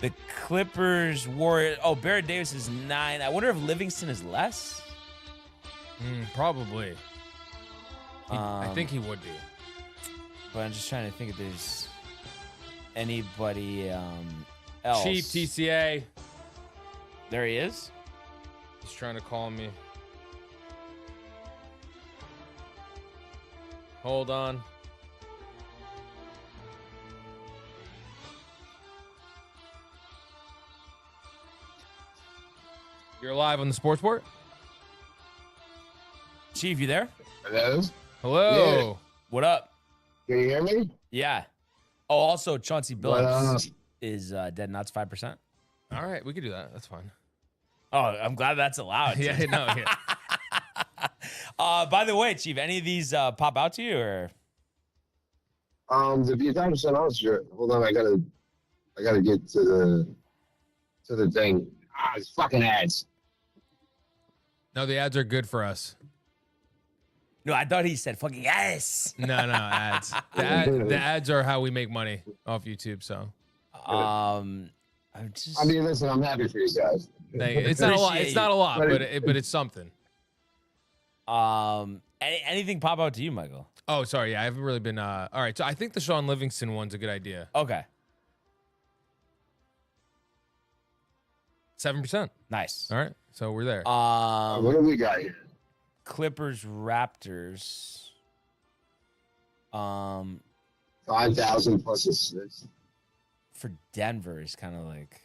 the Clippers, Warriors. Oh, Barrett Davis is 9. I wonder if Livingston is less. Probably. I think he would be. But I'm just trying to think if there's anybody else. Chief TCA. There he is. He's trying to call me. Hold on. You're live on the Sports Board? Chief, you there? Hello. Yeah. What up? Can you hear me? Yeah. Oh, also Chauncey Billups Is Dead Nuts 5%? All right, we could do that. That's fine. Oh, I'm glad that's allowed. Yeah, no, yeah. By the way, Chief, any of these pop out to you or? To be 100% honest, hold on, I gotta get to the thing. It's fucking ads. No, the ads are good for us. No, I thought he said fucking yes. No, ads. The ads are how we make money off YouTube. So, I'm listen, I'm happy for you guys. it's not a lot. It's not a lot, but it's something. Anything pop out to you, Michael? Oh, sorry. Yeah, I haven't really been. All right, so I think the Sean Livingston one's a good idea. Okay. 7%. Nice. All right, so we're there. What do we got here? Clippers, Raptors. 5,000 plus assists. For Denver is kind of like.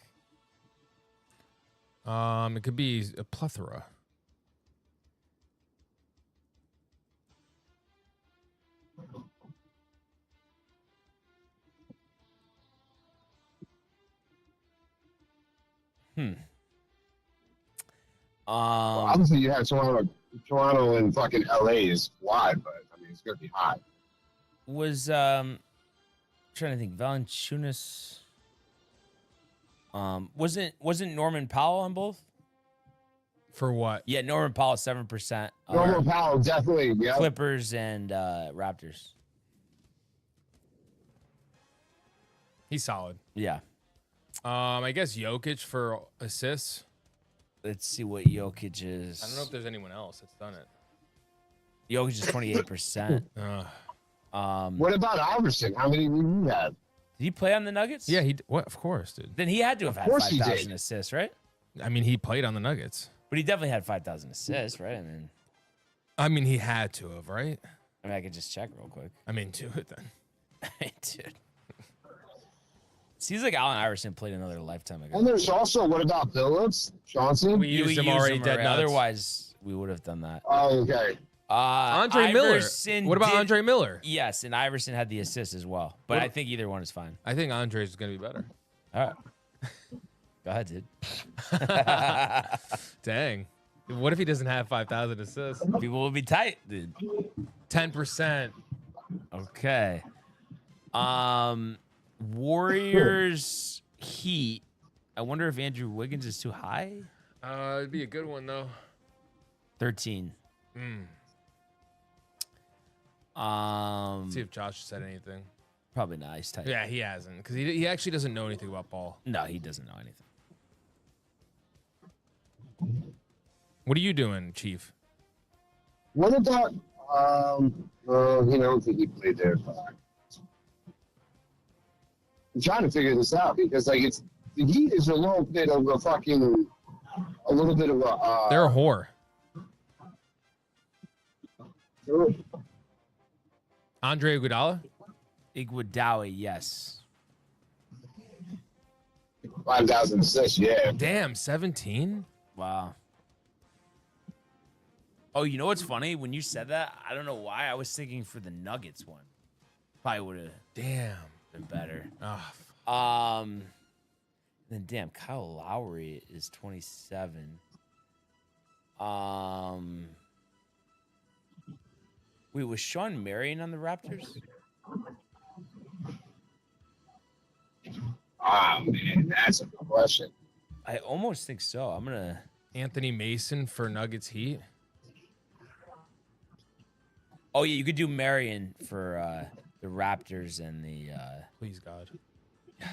It could be a plethora. Obviously, you have Toronto and fucking LA is wide, but I mean, it's gonna be hot. Was trying to think. Valanciunas. Wasn't Norman Powell on both? For what? Yeah, Norman Powell 7%. Norman Powell, definitely. Yeah. Clippers and Raptors. He's solid. Yeah. I guess Jokic for assists. Let's see what Jokic is. I don't know if there's anyone else that's done it. Jokic is 28%. What about Iverson? How many do you have? Did he play on the Nuggets? Yeah, what? Of course, dude. Then he had to have had course he 5,000 did. assists, right? I mean, he played on the Nuggets. But he definitely had 5,000 assists, right? I mean, he had to have, right? I could just check real quick. I mean, do it then. Dude. Seems like Allen Iverson played another lifetime ago. And there's also, what about Phillips? Johnson? We used him already. Dead nuts. Otherwise, we would have done that. Oh, okay. Andre Iverson Miller. What about Andre Miller? Yes, and Iverson had the assist as well. But I think either one is fine. I think Andre's going to be better. All right. Go ahead, dude. Dang. What if he doesn't have 5,000 assists? People will be tight, dude. 10%. Okay. Warriors Heat. I wonder if Andrew Wiggins is too high. It'd be a good one though. 13. Let's see if Josh said anything. Probably not. He's tight. Yeah, he hasn't because he actually doesn't know anything about ball. No, he doesn't know anything. What are you doing, Chief? What about, I don't think he played there. I'm trying to figure this out because, like, the Heat is a little bit of a They're a whore. Andre Iguodala? Iguodala, yes. 5,000 assists, yeah. Damn, 17? Wow. Oh, you know what's funny? When you said that, I don't know why. I was thinking for the Nuggets one. Probably would have Damn. been better. Oh, Then damn, Kyle Lowry is 27. Wait, was Sean Marion on the Raptors? Man, that's a good question. I almost think so. I'm gonna. Anthony Mason for Nuggets Heat. Oh yeah, you could do Marion for the Raptors and the Please, God.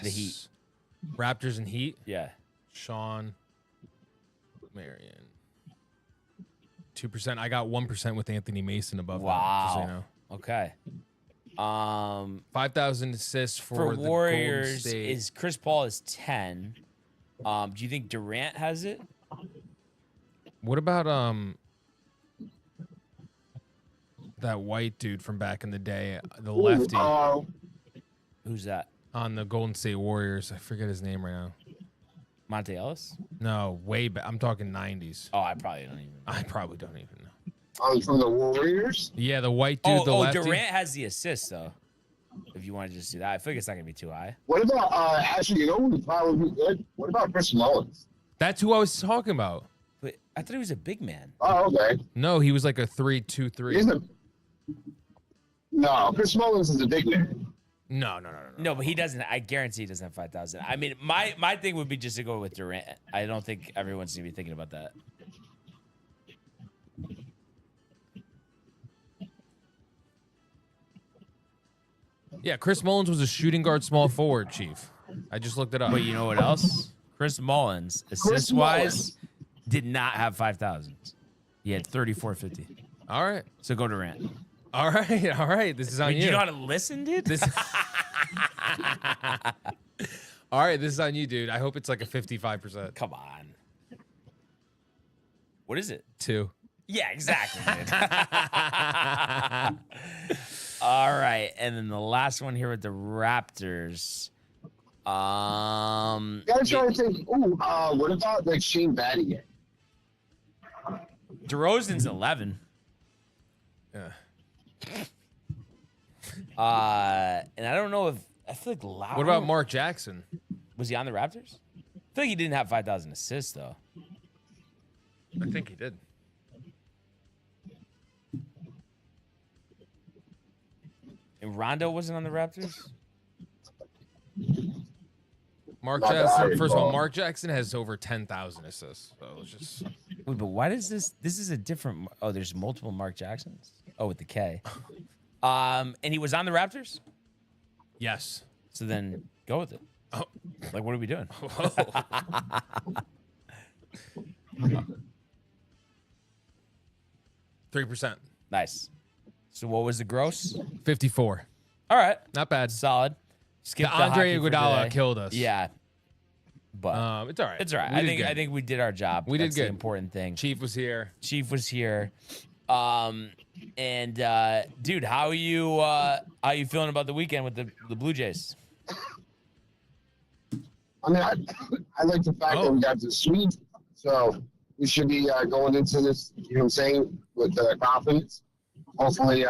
the Heat. Raptors and Heat. Yeah. Sean Marion. 2%. I got 1% with Anthony Mason above that. Just so you know. Okay. 5,000 assists for the Warriors Golden State. is Chris Paul is 10. Do you think Durant has it? What about that white dude from back in the day, the lefty Who's that? on the Golden State Warriors? I forget his name right now. Monte Ellis? No, way back. I'm talking 90s. Oh, I probably don't even know. I probably don't even know. From the Warriors? Yeah, the white dude, the lefty. Durant has the assist though. If if you want to just do that. I feel like it's not going to be too high. What about, actually, you know who would probably be good? What about Chris Mullins? That's who I was talking about. But I thought he was a big man. Oh, okay. No, he was like a 3-2-3. No, Chris Mullins is a big man. No. No, but he doesn't. I guarantee he doesn't have 5,000. I mean, my thing would be just to go with Durant. I don't think everyone's going to be thinking about that. Yeah, Chris Mullins was a shooting guard, small forward, Chief. I just looked it up. But you know what else? Chris Mullins, assist-wise, did not have 5,000. He had 3,450. All right. So go Durant. All right. This is on you. You know how to listen, dude? All right, this is on you, dude. I hope it's like a 55%. Come on. What is it? 2. Yeah, exactly. All right, and then the last one here with the Raptors. You gotta try to think. What about like Shane Battier? DeRozan's 11. Yeah. And I don't know if I feel like Lowry. What about Mark Jackson? Was he on the Raptors? I feel like he didn't have 5,000 assists though. I think he did. And Rondo wasn't on the Raptors? Mark Not Jackson. that First of all, ball. Mark Jackson has over 10,000 assists. So it's just Wait, but why does this is a different oh, there's multiple Mark Jacksons? Oh, with the K. And he was on the Raptors? yes. So then go with it. Oh. Like what are we doing? Whoa. 3%. Nice. So what was the gross? 54. All right. Not bad. Solid. Skip The Andre hockey for Iguodala today. killed us. Yeah. But It's all right. it's all right. We did good. I think we did our job. We did That's good. the important thing. Chief was here. Chief was here. And dude, how you feeling about the weekend with the Blue Jays? I mean, I like the fact that we got the sweep, so we should be going into this, you know what I'm saying, with confidence. Hopefully,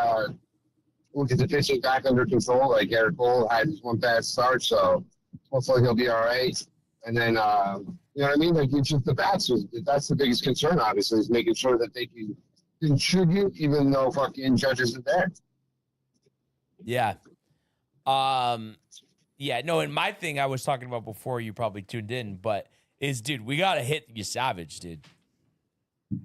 we'll get the pitching back under control. Like Garrett Cole had his one bad start, so hopefully he'll be all right. And then, you know what I mean? Like, it's just the bats. That's the biggest concern, obviously, is making sure that they can contribute even though fucking Judge isn't there. Yeah. Yeah, no, and my thing I was talking about before you probably tuned in, but is, dude, we got to hit you Savage, dude.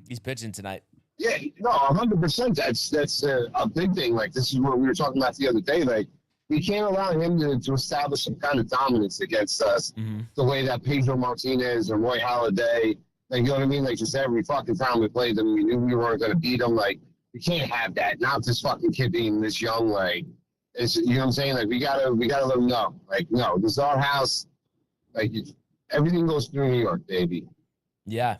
He's pitching tonight. Yeah, no, 100%. That's a big thing. Like, this is what we were talking about the other day. Like, we can't allow him to establish some kind of dominance against us the way that Pedro Martinez and Roy Halladay, like, you know what I mean? Like, just every fucking time we played them, we knew we weren't going to beat them. Like, we can't have that. Not this fucking kid being this young, like, it's, you know what I'm saying? Like, we gotta let them know. Like, no, this is our house. Like, everything goes through New York, baby. Yeah.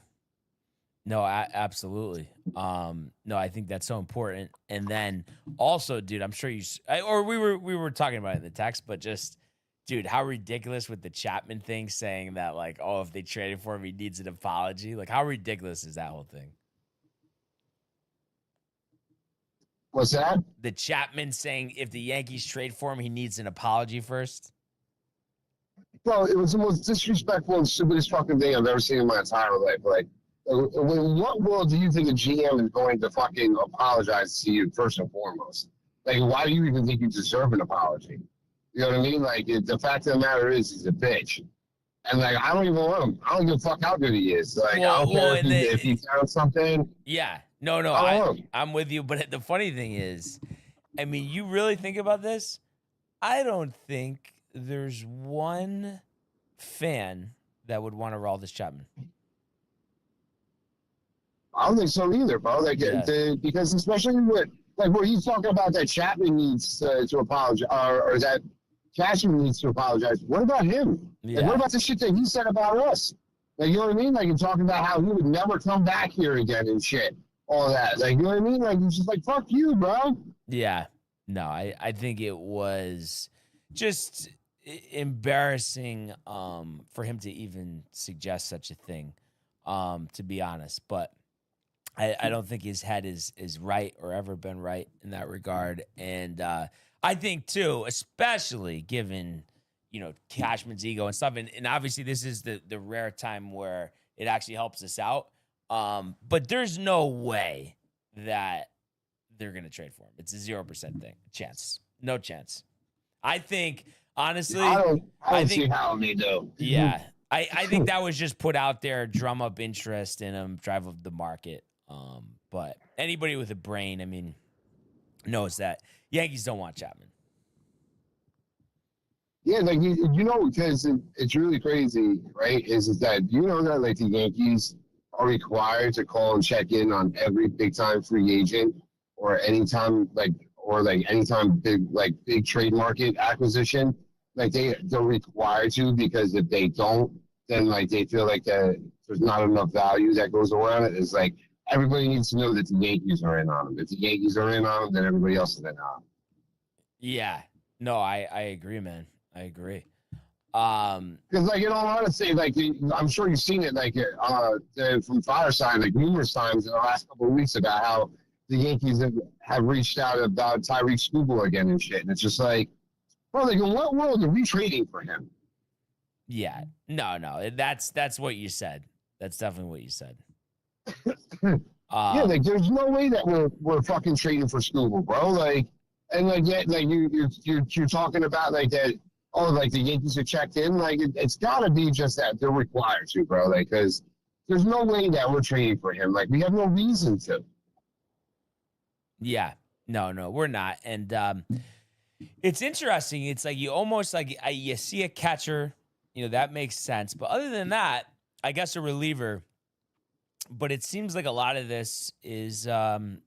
No, absolutely. No, I think that's so important. And then also, dude, I'm sure we were talking about it in the text, but just, dude, how ridiculous with the Chapman thing saying that, like, oh, if they traded for him, he needs an apology. Like, how ridiculous is that whole thing? What's that? The Chapman saying if the Yankees trade for him, he needs an apology first. Bro, it was the most disrespectful and stupidest fucking thing I've ever seen in my entire life. Like, in what world do you think a GM is going to fucking apologize to you first and foremost? Like, why do you even think you deserve an apology? You know what I mean? Like, the fact of the matter is, he's a bitch. And, like, I don't even want him. I don't give a fuck how good he is. Like, I don't care if he found something. Yeah. No, I'm with you. But the funny thing is, I mean, you really think about this? I don't think there's one fan that would want to roll this Chapman. I don't think so either, bro. Like, because especially with, like, where he's talking about that Chapman needs to apologize, or that Cashman needs to apologize. What about him? Yeah. Like, what about the shit that he said about us? Like, you know what I mean? Like, you're talking about how he would never come back here again and shit. All that. Like, you know what I mean? Like, he's just like, fuck you, bro. Yeah. No, I think it was just embarrassing for him to even suggest such a thing, to be honest. But I don't think his head is right or ever been right in that regard. And I think too, especially given, Cashman's ego and stuff. And obviously this is the rare time where it actually helps us out. But there's no way that they're going to trade for him. It's a 0% chance. No chance. I think, honestly, I don't see how they do. Yeah. I think that was just put out there, drum up interest in him, drive up the market. But anybody with a brain, knows that Yankees don't want Chapman. Yeah, like because it's really crazy, right? Is that that like the Yankees are required to call and check in on every big time free agent or anytime anytime big trade market acquisition, like they're required to, because if they don't, then like they feel like that there's not enough value that goes around it. It's like everybody needs to know that the Yankees are in on them. If the Yankees are in on them, then everybody else is in on them. Yeah. No, I agree, man. I agree. Because, like, in all honesty, like, I'm sure you've seen it, like, from Fireside, like, numerous times in the last couple of weeks about how the Yankees have reached out about Tyreek Skubal again and shit. And it's just like, bro, like, in what world are we trading for him? Yeah. No. That's what you said. That's definitely what you said. Yeah, like, there's no way that we're fucking trading for Skubal, bro. Like, and, like, yet, like, you're talking about, like, that, oh, like the Yankees are checked in. Like it's got to be just that they're required to, bro. Like, because there's no way that we're trading for him. Like, we have no reason to. Yeah, no, we're not. And it's interesting. It's like you almost like you see a catcher, that makes sense. But other than that, I guess a reliever. But it seems like a lot of this is, going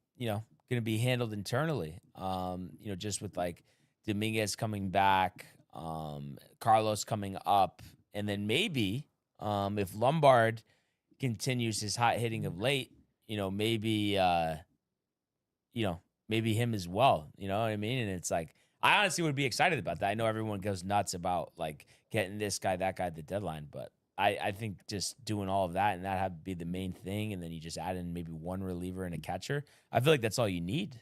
to be handled internally. Just with like Dominguez coming back. Carlos coming up, and then maybe if Lombard continues his hot hitting of late, maybe him as well. You know what I mean? And it's like I honestly would be excited about that. I know everyone goes nuts about like getting this guy, that guy at the deadline, but I think just doing all of that and that have to be the main thing, and then you just add in maybe one reliever and a catcher. I feel like that's all you need.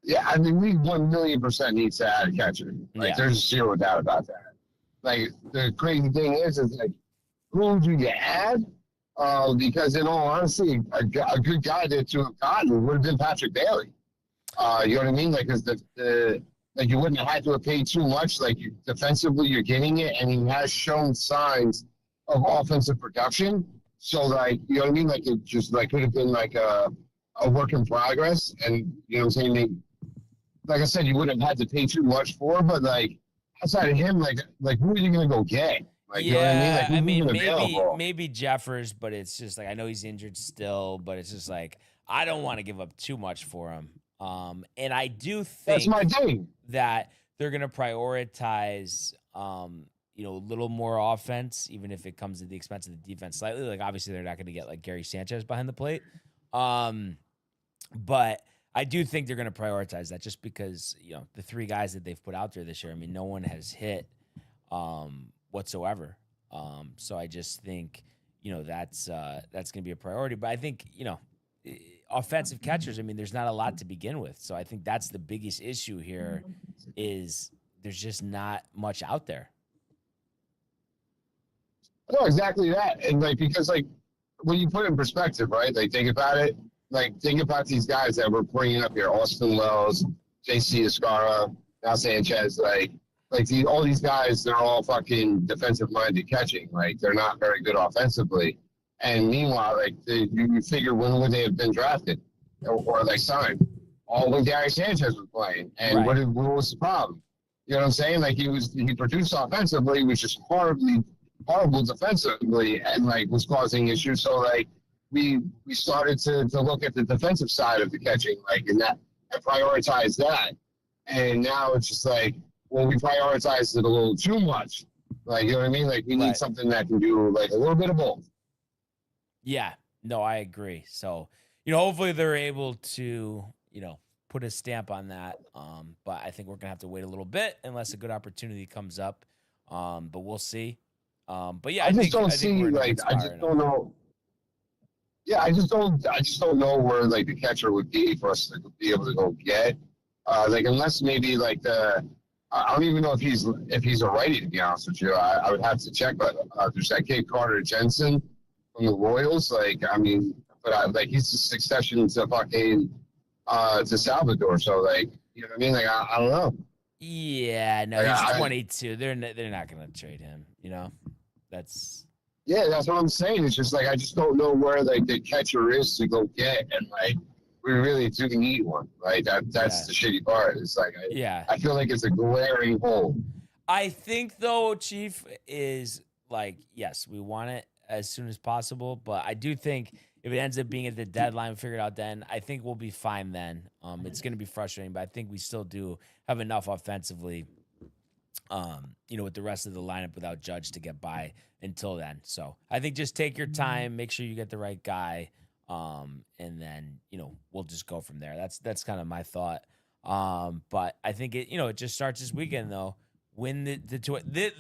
Yeah, we 1,000,000% need to add a catcher. Like, there's zero doubt about that. Like, the crazy thing is like, who do you add? Because in all honesty, a good guy to have gotten would have been Patrick Bailey. You know what I mean? Like, because like you wouldn't have had to have paid too much. Like, defensively, you're getting it, and he has shown signs of offensive production. So, like, you know what I mean? Like, it just like could have been like a work in progress, and you know what I'm saying? Like I said, you wouldn't have had to pay too much for, but like outside of him, like who are you gonna go get? Like, you know what I mean? Like, maybe Jeffers, but it's just like I know he's injured still, but it's just like I don't want to give up too much for him. And I do think that's my thing, that they're gonna prioritize a little more offense, even if it comes at the expense of the defense slightly. Like obviously they're not gonna get like Gary Sanchez behind the plate. But I do think they're going to prioritize that just because, the three guys that they've put out there this year, no one has hit whatsoever. So I just think, that's going to be a priority. But I think, offensive catchers, there's not a lot to begin with. So I think that's the biggest issue here is there's just not much out there. No, exactly that. And because when you put it in perspective, right? Like think about it. Like, think about these guys that we're bringing up here: Austin Wells, J.C. Escara, now Sanchez. All these guys, they're all fucking defensive-minded catching. Like, they're not very good offensively. And meanwhile, you figure when would they have been drafted or signed? All when Gary Sanchez was playing. And right. What was the problem? You know what I'm saying? Like, he produced offensively, which is horrible defensively, and was causing issues. So we started to look at the defensive side of the catching, and prioritize that. And now it's just we prioritize it a little too much. You know what I mean? We need something that can do a little bit of both. Yeah, no, I agree. So, hopefully they're able to, put a stamp on that. But I think we're going to have to wait a little bit unless a good opportunity comes up. But we'll see. But yeah, I just don't know. Yeah, I just don't know where the catcher would be for us to be able to go get. Like unless maybe like I don't even know if he's a righty, to be honest with you. I would have to check, but there's that kid Carter Jensen from the Royals. Like, I mean, but like he's a succession to fucking to Salvador. So like, you know what I mean? Like, I don't know. Yeah, no, Like, he's 22. They're not gonna trade him. You know, that's what I'm saying. It's just like I just don't know where like the catcher is to go get, and like we really do need one. Like that's the shitty part. It's like I feel like it's a glaring hole. I think though, Chief, is like, yes, we want it as soon as possible, but I do think if it ends up being at the deadline, figure it out then, I think we'll be fine then. It's going to be frustrating, but I think we still do have enough offensively, with the rest of the lineup without Judge to get by until then. So I think just take your time, make sure you get the right guy, and then, we'll just go from there. That's kind of my thought. But I think it just starts this weekend though. Win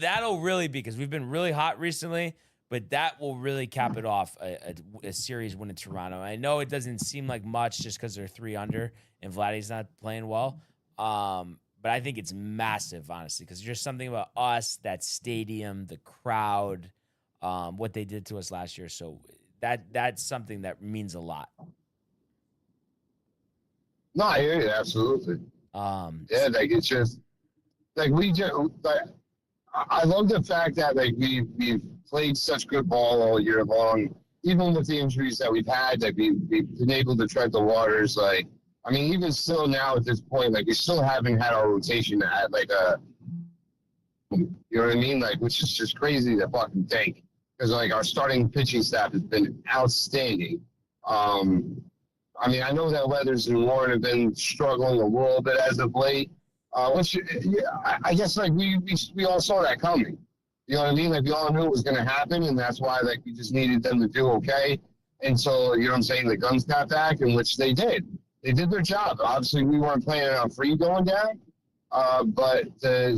that'll really be, because we've been really hot recently, but that will really cap it off a series win in Toronto. I know it doesn't seem like much just because they're 3 under and Vladdy's not playing well. But I think it's massive, honestly, because there's something about us, that stadium, the crowd, what they did to us last year. So that's something that means a lot. No, I hear you, absolutely. Like it's just like I love the fact that like we've played such good ball all year long, even with the injuries that we've had. That we've been able to tread the waters. Like, I mean, even still now at this point, like we still haven't had our rotation at like you know what I mean? Like, which is just crazy to fucking think, because like our starting pitching staff has been outstanding. I mean, I know that Weathers and Warren have been struggling a little bit as of late, which I guess like we all saw that coming. You know what I mean? Like we all knew it was going to happen, and that's why like we just needed them to do okay. And so, you know what I'm saying, the guns got back, in which they did. They did their job. Obviously, we weren't planning on Free going down,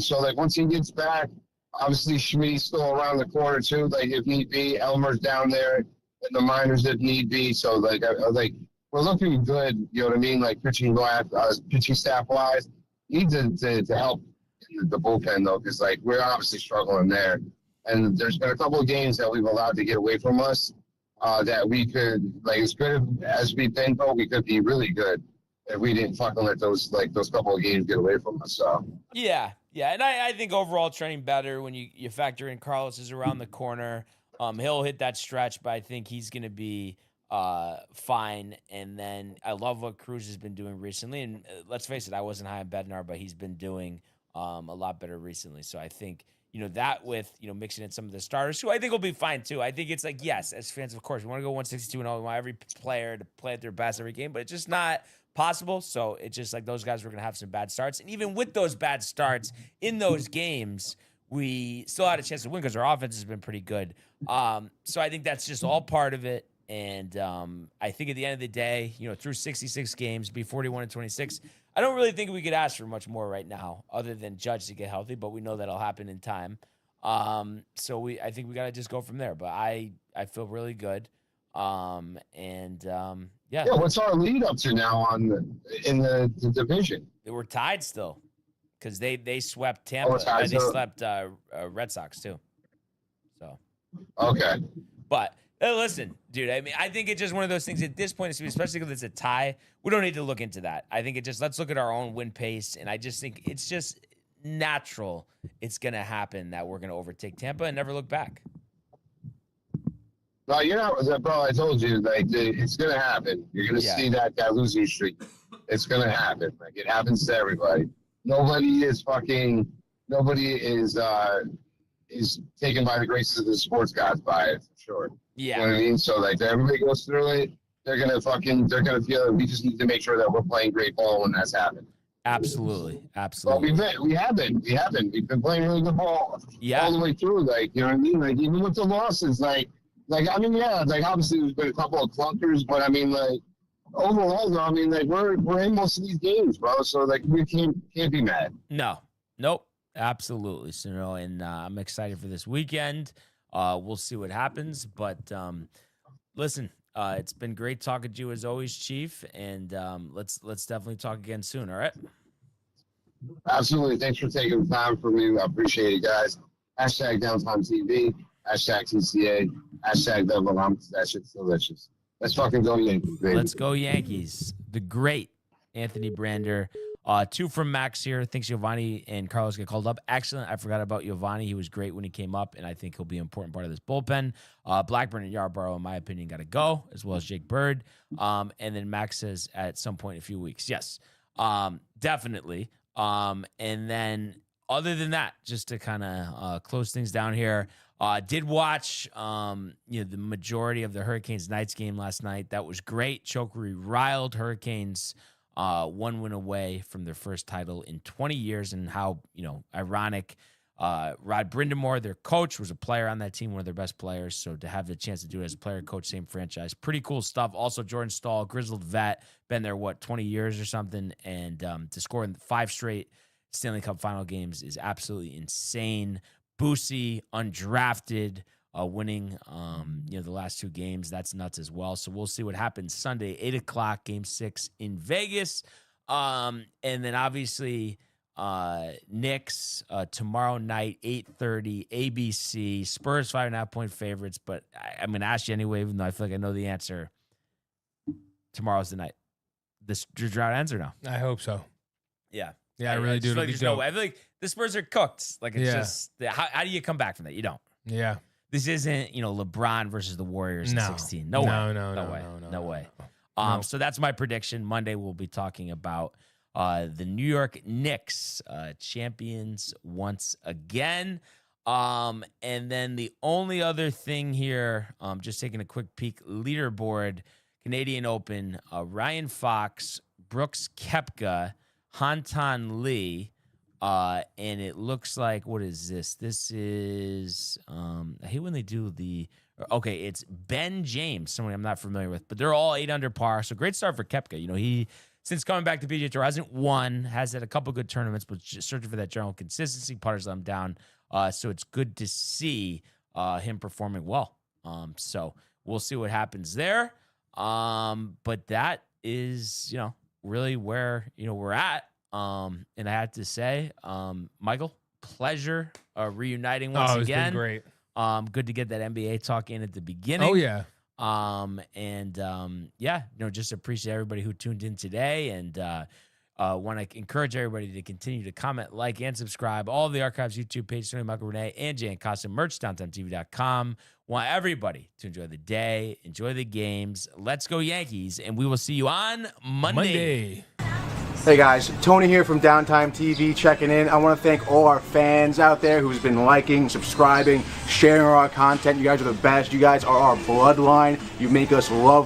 so like once he gets back, obviously Schmidt's still around the corner too. Like if need be, Elmer's down there in the minors if need be. So like we're looking good. You know what I mean? Like pitching staff wise, need to help in the bullpen though, because like we're obviously struggling there. And there's been a couple of games that we've allowed to get away from us that we could, like, as good as we've been, though, we could be really good if we didn't fucking let those couple of games get away from us. So yeah, and I think overall trending better when you factor in Carlos is around the corner. He'll hit that stretch, but I think he's going to be fine. And then I love what Cruz has been doing recently. And let's face it, I wasn't high on Bednar, but he's been doing a lot better recently. So I think, that with, mixing in some of the starters, who I think will be fine too. I think it's like, yes, as fans, of course, we want to go 162-0. We want every player to play at their best every game, but it's just not possible. So it's just like those guys were going to have some bad starts. And even with those bad starts in those games, we still had a chance to win because our offense has been pretty good. So I think that's just all part of it. And I think at the end of the day, through 66 games, be 41-26, I don't really think we could ask for much more right now other than Judge to get healthy, but we know that'll happen in time. So I think we got to just go from there. But I feel really good. Yeah. Yeah, what's our lead up to now in the division? We're tied still because they swept Tampa. And they swept Red Sox too. So. Okay. But listen, dude, I mean, I think it's just one of those things at this point, especially because it's a tie, we don't need to look into that. I think let's look at our own win pace. And I just think it's just natural. It's going to happen that we're going to overtake Tampa and never look back. No, bro, I told you, like, it's going to happen. You're going to see that losing streak. It's going to happen. Like, it happens to everybody. Nobody is taken by the graces of the sports gods by it, for sure. Yeah. You know what I mean? So, like, everybody goes through it. They're going to feel it. We just need to make sure that we're playing great ball when that's happened. Absolutely. Well, we have been. We've been playing really good ball all the way through. Like, you know what I mean? Like, even with the losses, like, I mean, yeah, like, obviously there's been a couple of clunkers, but I mean, like, overall, though, I mean, like, we're in most of these games, bro. So, like, we can't be mad. Nope. Absolutely. So, and I'm excited for this weekend. We'll see what happens. But listen, it's been great talking to you as always, Chief. And let's definitely talk again soon. All right. Absolutely. Thanks for taking the time for me. I appreciate it, guys. Hashtag Downtime TV. Hashtag TCA. Hashtag Devil. That shit's delicious. Let's fucking go Yankees, baby. Let's go Yankees. The great Anthony Brander. 2 from Max here. Thinks Giovanni and Carlos get called up. Excellent. I forgot about Giovanni. He was great when he came up, and I think he'll be an important part of this bullpen. Blackburn and Yarborough, in my opinion, got to go, as well as Jake Bird. And then Max says at some point in a few weeks. Yes, definitely. And then other than that, just to kind of close things down here, did watch the majority of the Hurricanes Knights game last night. That was great. Chokery riled. Hurricanes 1 win away from their first title in 20 years, and how ironic. Rod Brindamore, their coach, was a player on that team, one of their best players. So to have the chance to do it as a player, coach, same franchise, pretty cool stuff. Also, Jordan Stahl, grizzled vet, been there 20 years or something, and to score in 5 straight Stanley Cup final games is absolutely insane. Boosie, undrafted, winning the last 2 games. That's nuts as well. So we'll see what happens Sunday, 8:00, Game 6 in Vegas. And then obviously Knicks tomorrow night, 8:30, ABC. Spurs 5.5-point favorites, but I'm going to ask you anyway, even though I feel like I know the answer. Tomorrow's the night. This drought ends or no? I hope so. Yeah. Yeah, I really do. I feel like the Spurs are cooked. Like, it's just, how do you come back from that? You don't. Yeah. This isn't, LeBron versus the Warriors in 16. No way. So that's my prediction. Monday we'll be talking about the New York Knicks, champions once again. And then the only other thing here, just taking a quick peek, leaderboard, Canadian Open, Ryan Fox, Brooks Koepka, Hantan Lee, and it looks like, what is this? This is, I hate when they do it's Ben James, someone I'm not familiar with, but they're all 8 under par. So great start for Koepka. He, since coming back to PGA Tour, hasn't won, has had a couple good tournaments, but just searching for that general consistency. Putters let him down. So it's good to see him performing well. So we'll see what happens there. But that is, really where, we're at. And I have to say, Michael, pleasure reuniting once again. It's been great. Good to get that NBA talk in at the beginning. Oh, yeah. Just appreciate everybody who tuned in today, and want to encourage everybody to continue to comment, like, and subscribe. All of the Archives YouTube page, Tony, Michael, Renee, and Jay and Costa, merch, DowntimeTV.com. Want everybody to enjoy the day, enjoy the games. Let's go Yankees, and we will see you on Monday. Hey guys, Tony here from Downtime TV checking in. I want to thank all our fans out there who's been liking, subscribing, sharing our content. You guys are the best. You guys are our bloodline. You make us love